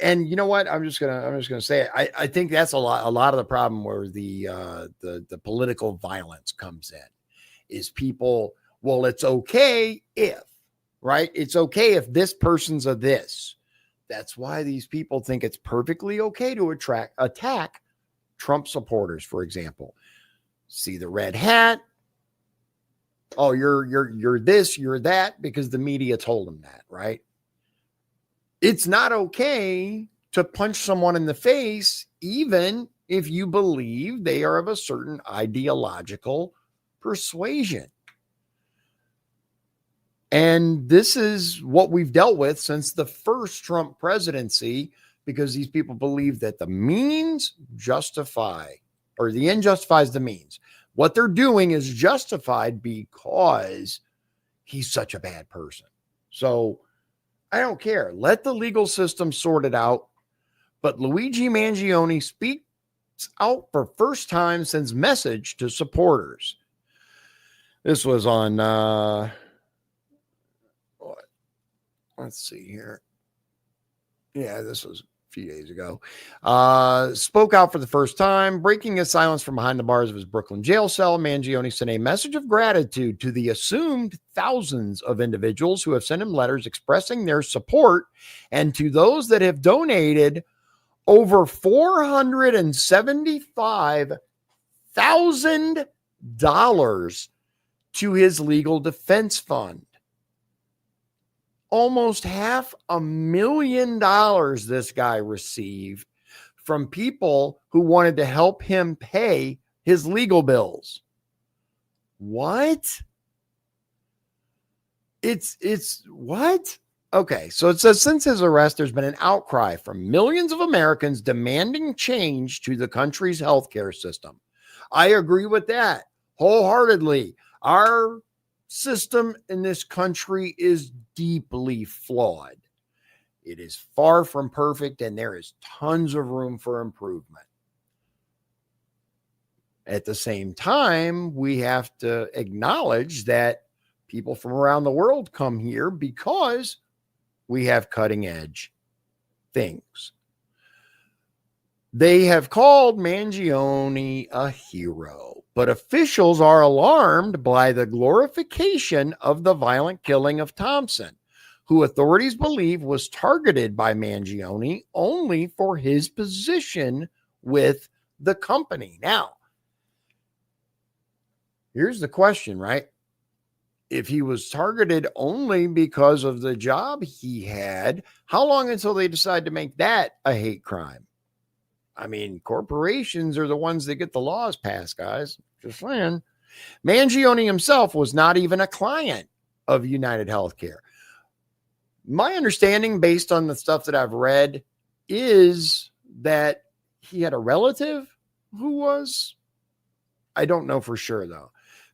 and you know what? I'm just gonna say it. I think that's a lot of the problem where the political violence comes in. Is people, well, it's okay if, right? It's okay if this person's a this. That's why these people think it's perfectly okay to attack Trump supporters, for example. See the red hat. Oh, you're this, you're that, because the media told them that, right? It's not okay to punch someone in the face, even if you believe they are of a certain ideological persuasion. And this is what we've dealt with since the first Trump presidency, because these people believe that the means justify, or the end justifies the means. What they're doing is justified because he's such a bad person. So I don't care. Let the legal system sort it out. But Luigi Mangione speaks out for first time since message to supporters. This was on, let's see here. Yeah, this was a few days ago. Spoke out for the first time, breaking his silence from behind the bars of his Brooklyn jail cell. Mangione sent a message of gratitude to the assumed thousands of individuals who have sent him letters expressing their support, and to those that have donated over $475,000 to his legal defense fund. Almost $500,000 this guy received from people who wanted to help him pay his legal bills. What? It's what? Okay, so it says since his arrest, there's been an outcry from millions of Americans demanding change to the country's healthcare system. I agree with that wholeheartedly. Our system in this country is deeply flawed. It is far from perfect, and there is tons of room for improvement. At the same time, we have to acknowledge that people from around the world come here because we have cutting edge things. They have called Mangione a hero, but officials are alarmed by the glorification of the violent killing of Thompson, who authorities believe was targeted by Mangione only for his position with the company. Now, here's the question, right? If he was targeted only because of the job he had, how long until they decide to make that a hate crime? I mean, corporations are the ones that get the laws passed, guys. Just saying. Mangione himself was not even a client of United Healthcare. My understanding, based on the stuff that I've read, is that he had a relative who was. I don't know for sure, though.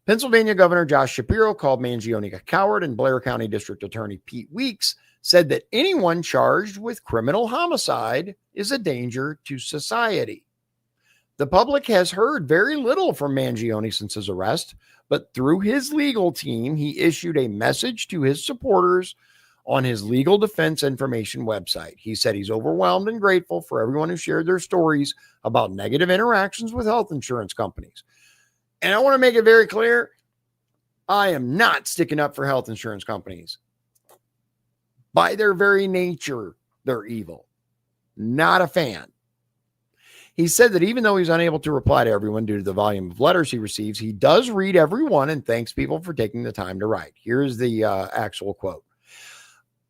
Pennsylvania Governor Josh Shapiro called Mangione a coward, and Blair County District Attorney Pete Weeks said that anyone charged with criminal homicide is a danger to society. The public has heard very little from Mangione since his arrest, but through his legal team, he issued a message to his supporters on his legal defense information website. He said he's overwhelmed and grateful for everyone who shared their stories about negative interactions with health insurance companies. And I want to make it very clear, I am not sticking up for health insurance companies. By their very nature, they're evil. Not a fan. He said that even though he's unable to reply to everyone due to the volume of letters he receives, he does read every one and thanks people for taking the time to write. Here's the actual quote.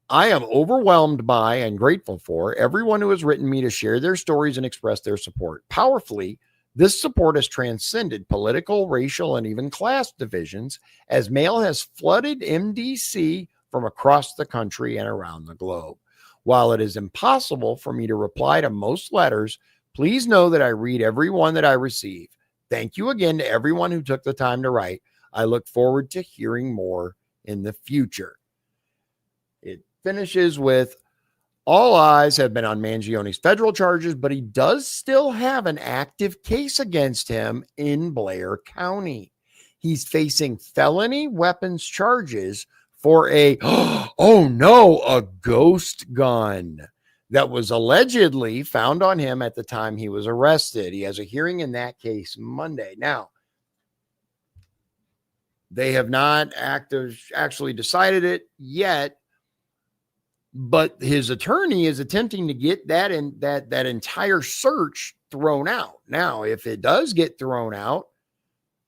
I am overwhelmed by and grateful for everyone who has written me to share their stories and express their support. Powerfully, this support has transcended political, racial, and even class divisions as mail has flooded MDC from across the country and around the globe. While it is impossible for me to reply to most letters, please know that I read every one that I receive. Thank you again to everyone who took the time to write. I look forward to hearing more in the future. It finishes with, all eyes have been on Mangione's federal charges, but he does still have an active case against him in Blair County. He's facing felony weapons charges for a ghost gun that was allegedly found on him at the time he was arrested. He has a hearing in that case Monday. Now, they have not actually decided it yet, but his attorney is attempting to get that entire search thrown out. Now, if it does get thrown out,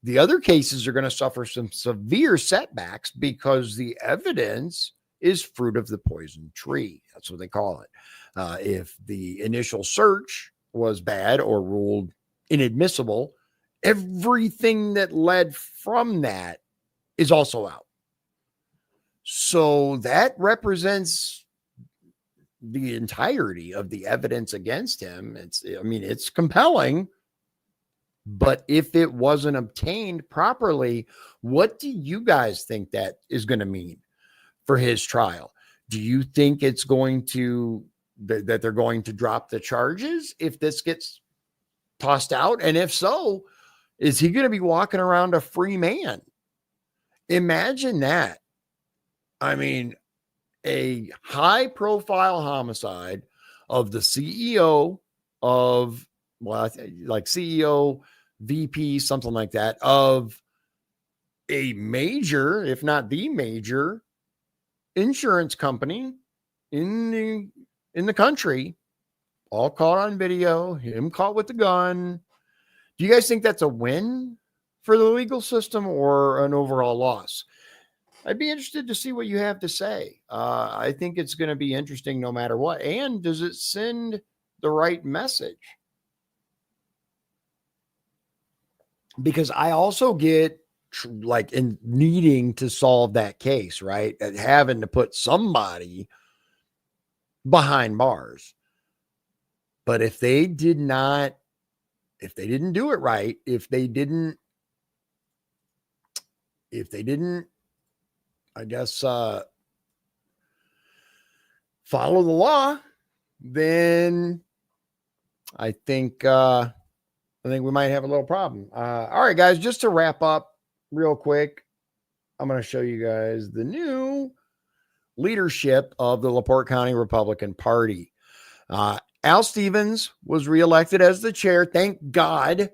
the other cases are going to suffer some severe setbacks because the evidence is fruit of the poison tree. That's what they call it. If the initial search was bad or ruled inadmissible, everything that led from that is also out. So that represents the entirety of the evidence against him. It's compelling, but if it wasn't obtained properly, what do you guys think that is going to mean for his trial? Do you think it's going to, that they're going to drop the charges if this gets tossed out? And if so, is he going to be walking around a free man? Imagine that. I mean, a high profile homicide of the CEO of, like CEO, VP, something like that, of a major, if not the major insurance company in the country, all caught on video, him caught with the gun. Do you guys think that's a win for the legal system or an overall loss? I'd be interested to see what you have to say. I think it's going to be interesting no matter what. And does it send the right message? Because I also get like in needing to solve that case, right? And having to put somebody behind bars. But if they didn't do it right, if they didn't, I guess, follow the law, then I think, I think we might have a little problem. All right, guys, just to wrap up real quick, I'm going to show you guys the new leadership of the LaPorte County Republican Party. Al Stevens was reelected as the chair. Thank God.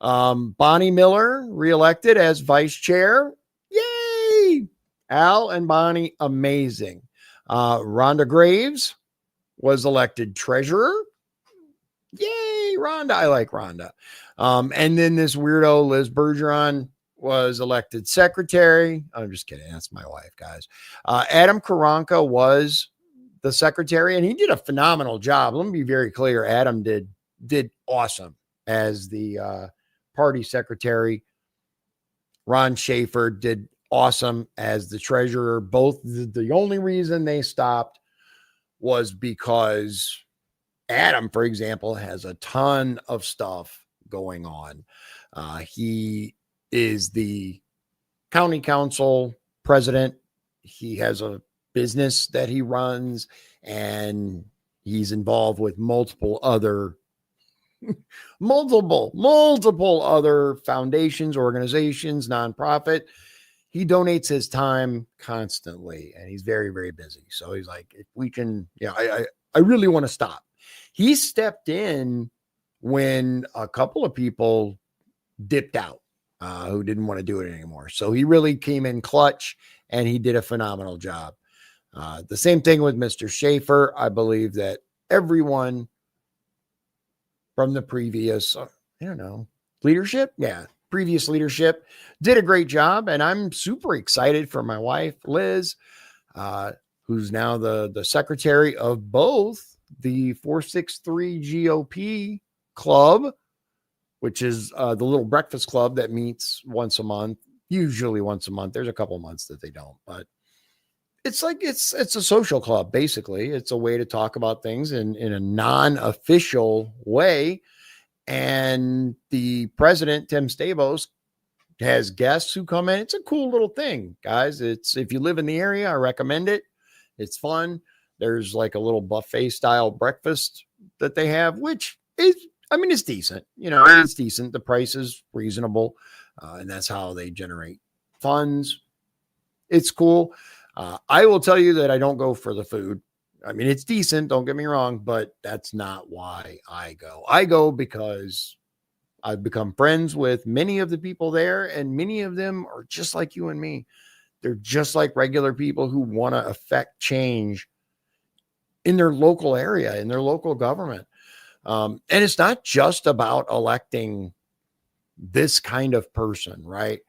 Bonnie Miller reelected as vice chair. Yay! Al and Bonnie, amazing. Rhonda Graves was elected treasurer. Yay, Rhonda. I like Rhonda. And then this weirdo Liz Bergeron was elected secretary. I'm just kidding. That's my wife, guys. Adam Karanka was the secretary, and he did a phenomenal job. Let me be very clear. Adam did awesome as the party secretary. Ron Schaefer did awesome as the treasurer. Both the only reason they stopped was because Adam, for example, has a ton of stuff going on. He is the county council president. He has a business that he runs, and he's involved with multiple other foundations, organizations, nonprofit. He donates his time constantly, and he's very, very busy. So he's like, if we can, I really want to stop. He stepped in when a couple of people dipped out who didn't want to do it anymore. So he really came in clutch, and he did a phenomenal job. The same thing with Mr. Schaefer. I believe that everyone from the previous, previous leadership did a great job. And I'm super excited for my wife, Liz, who's now the secretary of both the 463 GOP club, which is the little breakfast club that meets once a month, usually once a month. There's a couple months that they don't, but it's like, it's a social club. Basically, it's a way to talk about things in a non-official way. And the president, Tim Stavos, has guests who come in. It's a cool little thing, guys. If you live in the area, I recommend it. It's fun. There's like a little buffet style breakfast that they have, which is, it's decent. It's decent. The price is reasonable. And that's how they generate funds. It's cool. I will tell you that I don't go for the food. It's decent. Don't get me wrong, but that's not why I go. I go because I've become friends with many of the people there, and many of them are just like you and me. They're just like regular people who want to affect change in their local area, in their local government. And it's not just about electing this kind of person, right?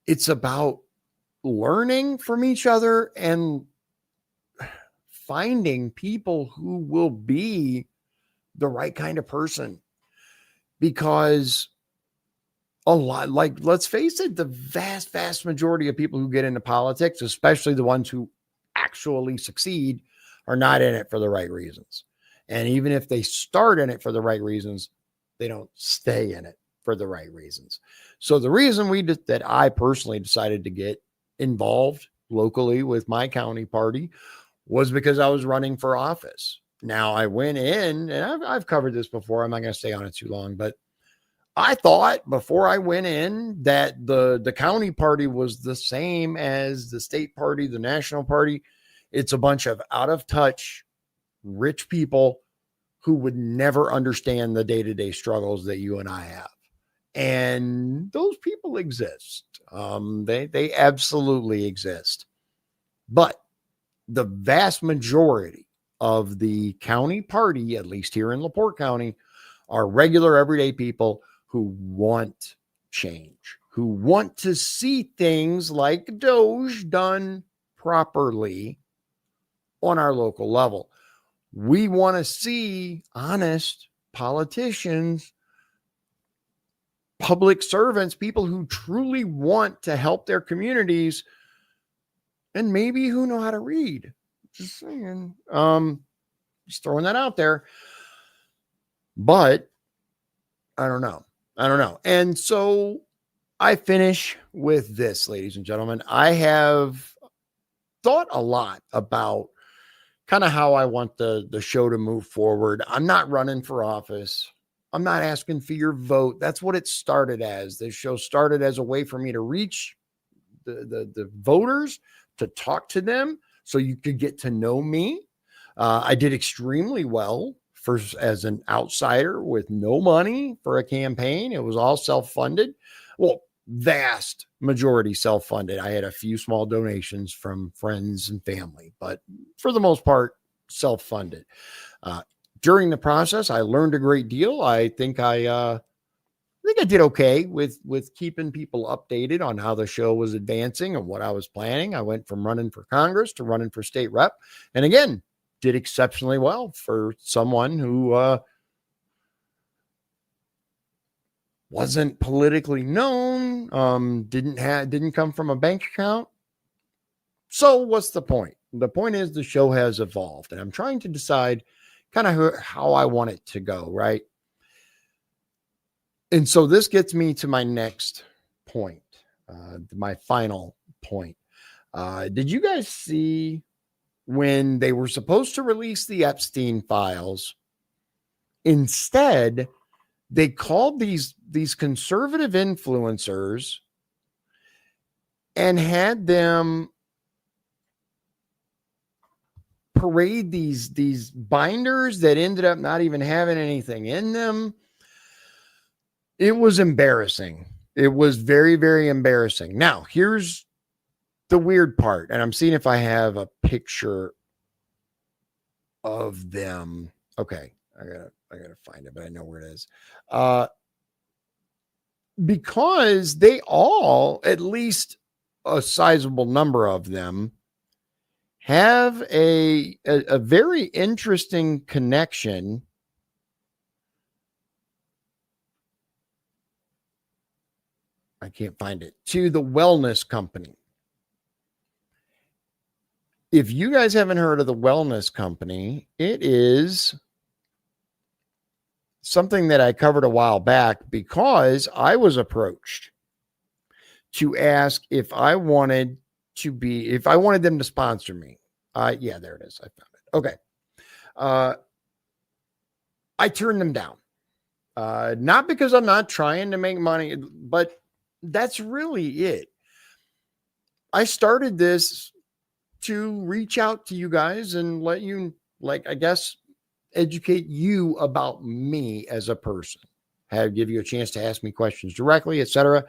It's about learning from each other and finding people who will be the right kind of person. Because a lot, let's face it, the vast majority of people who get into politics, especially the ones who actually succeed, are not in it for the right reasons. And even if they start in it for the right reasons, they don't stay in it for the right reasons. So the reason that I personally decided to get involved locally with my county party was because I was running for office. Now I went in, and I've covered this before. I'm not going to stay on it too long, but I thought before I went in that the county party was the same as the state party, the national party. It's a bunch of out of touch, rich people who would never understand the day-to-day struggles that you and I have. And those people exist. They absolutely exist. But the vast majority of the county party, at least here in LaPorte County, are regular everyday people who want change, who want to see things like DOGE done properly on our local level. We want to see honest politicians, public servants, people who truly want to help their communities, and maybe who know how to read. Just saying. Just throwing that out there. But I don't know. And so I finish with this, ladies and gentlemen. I have thought a lot about kind of how I want the show to move forward. I'm not running for office. I'm not asking for your vote. That's what it started as. This show started as a way for me to reach the voters, to talk to them so you could get to know me. I did extremely well as an outsider with no money for a campaign. It was all self-funded. Well, vast majority self-funded. I had a few small donations from friends and family, but for the most part, self-funded. During the process, I learned a great deal. I think I did okay with keeping people updated on how the show was advancing and what I was planning. I went from running for Congress to running for state rep, and again, did exceptionally well for someone who wasn't politically known, didn't come from a bank account. So what's the point? The point is the show has evolved, and I'm trying to decide kind of how I want it to go, right? And so this gets me to my next point, my final point. Did you guys see when they were supposed to release the Epstein files? Instead, they called these conservative influencers and had them parade these binders that ended up not even having anything in them. It was embarrassing. It was very, very embarrassing. Now, here's the weird part, and I'm seeing if I have a picture of them. Okay, I gotta find it, but I know where it is. Because they all, at least a sizable number of them, have a very interesting connection I can't find it, to the wellness company. If you guys haven't heard of the wellness company, it is something that I covered a while back because I was approached to ask if I wanted them to sponsor me. Yeah, there it is. I found it. Okay. I turned them down. Not because I'm not trying to make money, but that's really it. I started this to reach out to you guys and let you, I guess, educate you about me as a person, give you a chance to ask me questions directly, etc.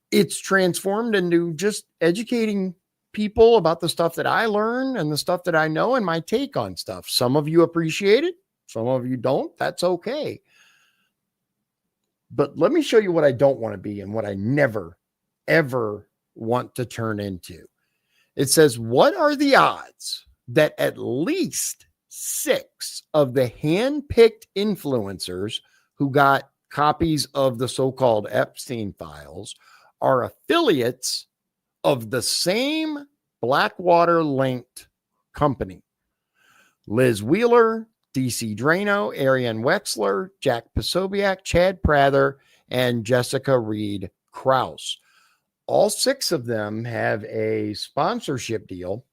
It's transformed into just educating people about the stuff that I learn and the stuff that I know and my take on stuff. Some of you appreciate it. Some of you don't. That's okay. But let me show you what I don't want to be and what I never, ever want to turn into. It says, what are the odds that at least 6 of the hand-picked influencers who got copies of the so-called Epstein files are affiliates of the same Blackwater-linked company? Liz Wheeler, DC Drano, Ariane Wexler, Jack Posobiec, Chad Prather, and Jessica Reed Krause. All 6 of them have a sponsorship deal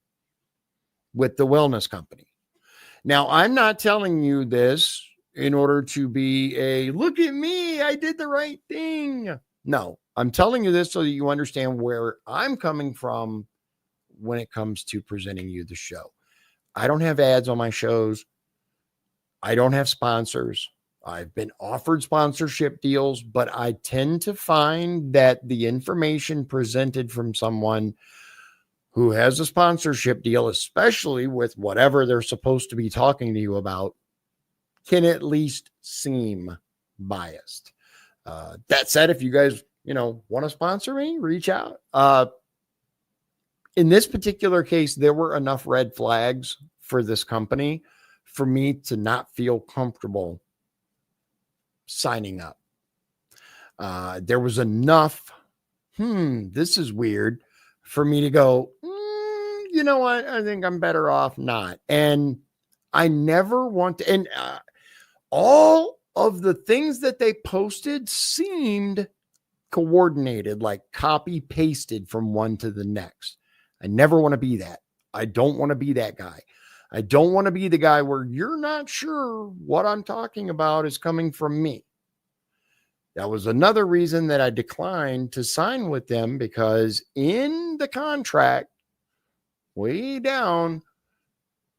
with the wellness company. Now, I'm not telling you this in order to be look at me, I did the right thing. No, I'm telling you this so that you understand where I'm coming from when it comes to presenting you the show. I don't have ads on my shows. I don't have sponsors. I've been offered sponsorship deals, but I tend to find that the information presented from someone who has a sponsorship deal, especially with whatever they're supposed to be talking to you about, can at least seem biased. That said, if you guys, want to sponsor me, reach out. In this particular case, there were enough red flags for this company for me to not feel comfortable signing up. There was enough, this is weird, for me to go, you know what? I think I'm better off not. And I never want to, and all of the things that they posted seemed coordinated, like copy pasted from one to the next. I never want to be that. I don't want to be that guy. I don't want to be the guy where you're not sure what I'm talking about is coming from me. That was another reason that I declined to sign with them, because in the contract, way down,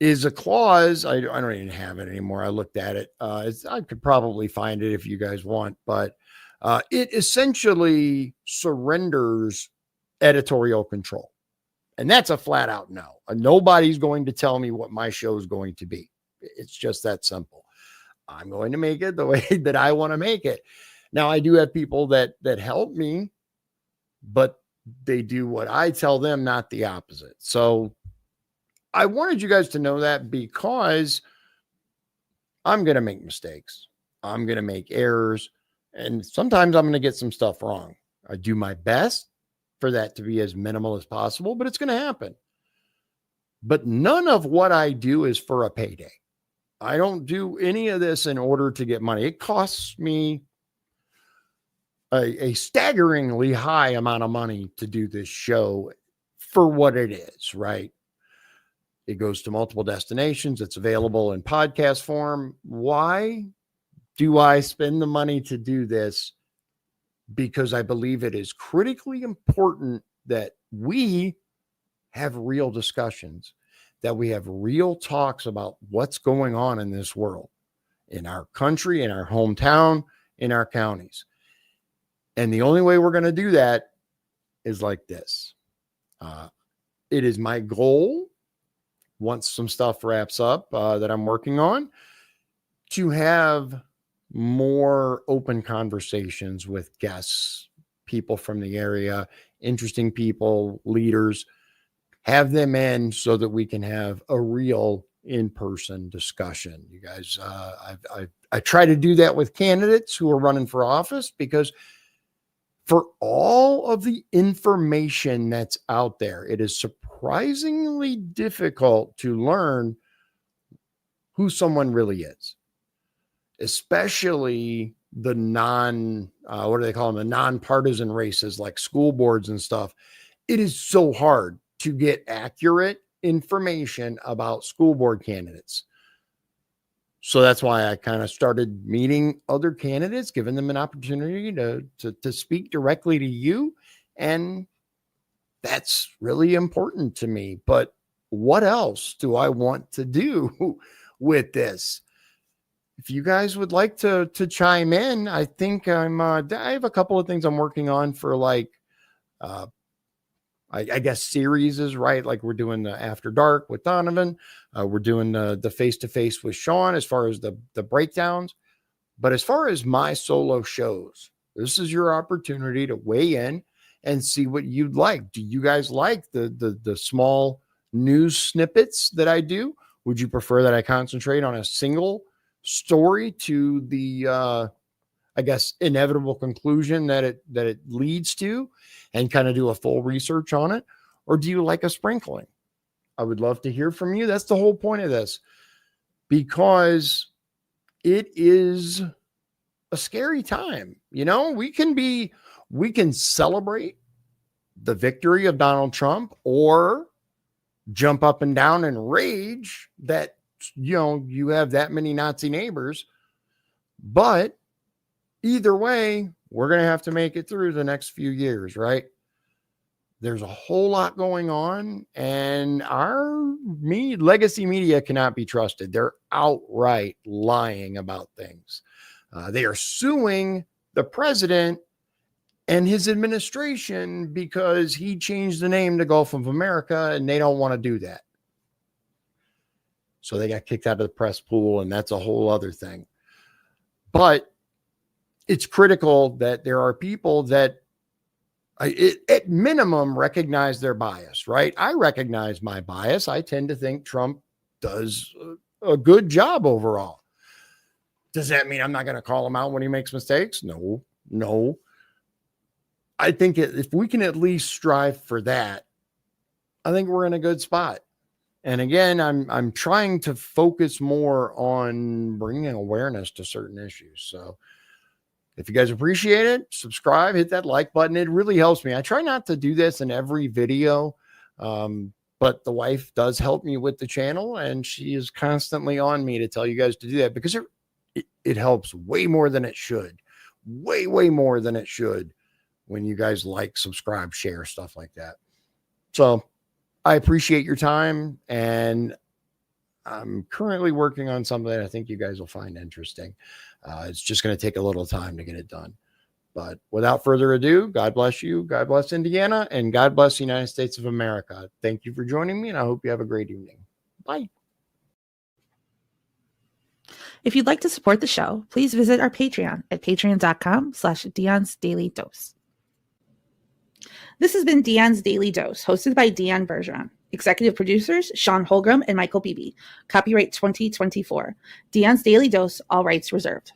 is a clause. I don't even have it anymore. I looked at it. I could probably find it if you guys want, but it essentially surrenders editorial control. And that's a flat out no. Nobody's going to tell me what my show is going to be. It's just that simple. I'm going to make it the way that I want to make it. Now, I do have people that help me, but they do what I tell them, not the opposite. So I wanted you guys to know that, because I'm going to make mistakes. I'm going to make errors. And sometimes I'm going to get some stuff wrong. I do my best for that to be as minimal as possible, but it's going to happen. But none of what I do is for a payday. I don't do any of this in order to get money. It costs me a staggeringly high amount of money to do this show for what it is, right? It goes to multiple destinations. It's available in podcast form. Why do I spend the money to do this? Because I believe it is critically important that we have real discussions, that we have real talks about what's going on in this world, in our country, in our hometown, in our counties. And the only way we're going to do that is like this. It is my goal, once some stuff wraps up that I'm working on, to have more open conversations with guests, people from the area, interesting people, leaders, have them in so that we can have a real in-person discussion. You guys, I try to do that with candidates who are running for office, because for all of the information that's out there, it is surprisingly difficult to learn who someone really is, especially the what do they call them? The nonpartisan races like school boards and stuff. It is so hard to get accurate information about school board candidates. So that's why I kind of started meeting other candidates, giving them an opportunity to speak directly to you. And that's really important to me. But what else do I want to do with this? If you guys would like to chime in, I think I have a couple of things I'm working on for I guess series is right. Like we're doing the After Dark with Donovan. We're doing the face-to-face with Sean as far as the breakdowns. But as far as my solo shows, this is your opportunity to weigh in and see what you'd like. Do you guys like the small news snippets that I do? Would you prefer that I concentrate on a single story to the I guess inevitable conclusion that it leads to, and kind of do a full research on it? Or do you like a sprinkling? I would love to hear from you. That's the whole point of this, because it is a scary time. You know, we can celebrate the victory of Donald Trump, or jump up and down and rage that, you have that many Nazi neighbors. But either way, we're going to have to make it through the next few years, right? There's a whole lot going on, and our legacy media cannot be trusted. They're outright lying about things. They are suing the president and his administration because he changed the name to Gulf of America, and they don't want to do that. So they got kicked out of the press pool, and that's a whole other thing. But it's critical that there are people that at minimum recognize their bias, right? I recognize my bias. I tend to think Trump does a good job overall. Does that mean I'm not going to call him out when he makes mistakes? No. I think if we can at least strive for that, I think we're in a good spot. And again, I'm trying to focus more on bringing awareness to certain issues. So if you guys appreciate it, subscribe, hit that like button. It really helps me. I try not to do this in every video, but the wife does help me with the channel, and she is constantly on me to tell you guys to do that, because it helps way more than it should. way, way more than it should when you guys like, subscribe, share, stuff like that. So I appreciate your time, and I'm currently working on something that I think you guys will find interesting. It's just going to take a little time to get it done. But without further ado, God bless you, God bless Indiana, and God bless the United States of America. Thank you for joining me, and I hope you have a great evening. Bye. If you'd like to support the show, please visit our Patreon at patreon.com/Dion's Daily Dose. This has been Dion's Daily Dose, hosted by Dion Bergeron. Executive producers, Sean Holgram and Michael Beebe. Copyright 2024. Dion's Daily Dose, all rights reserved.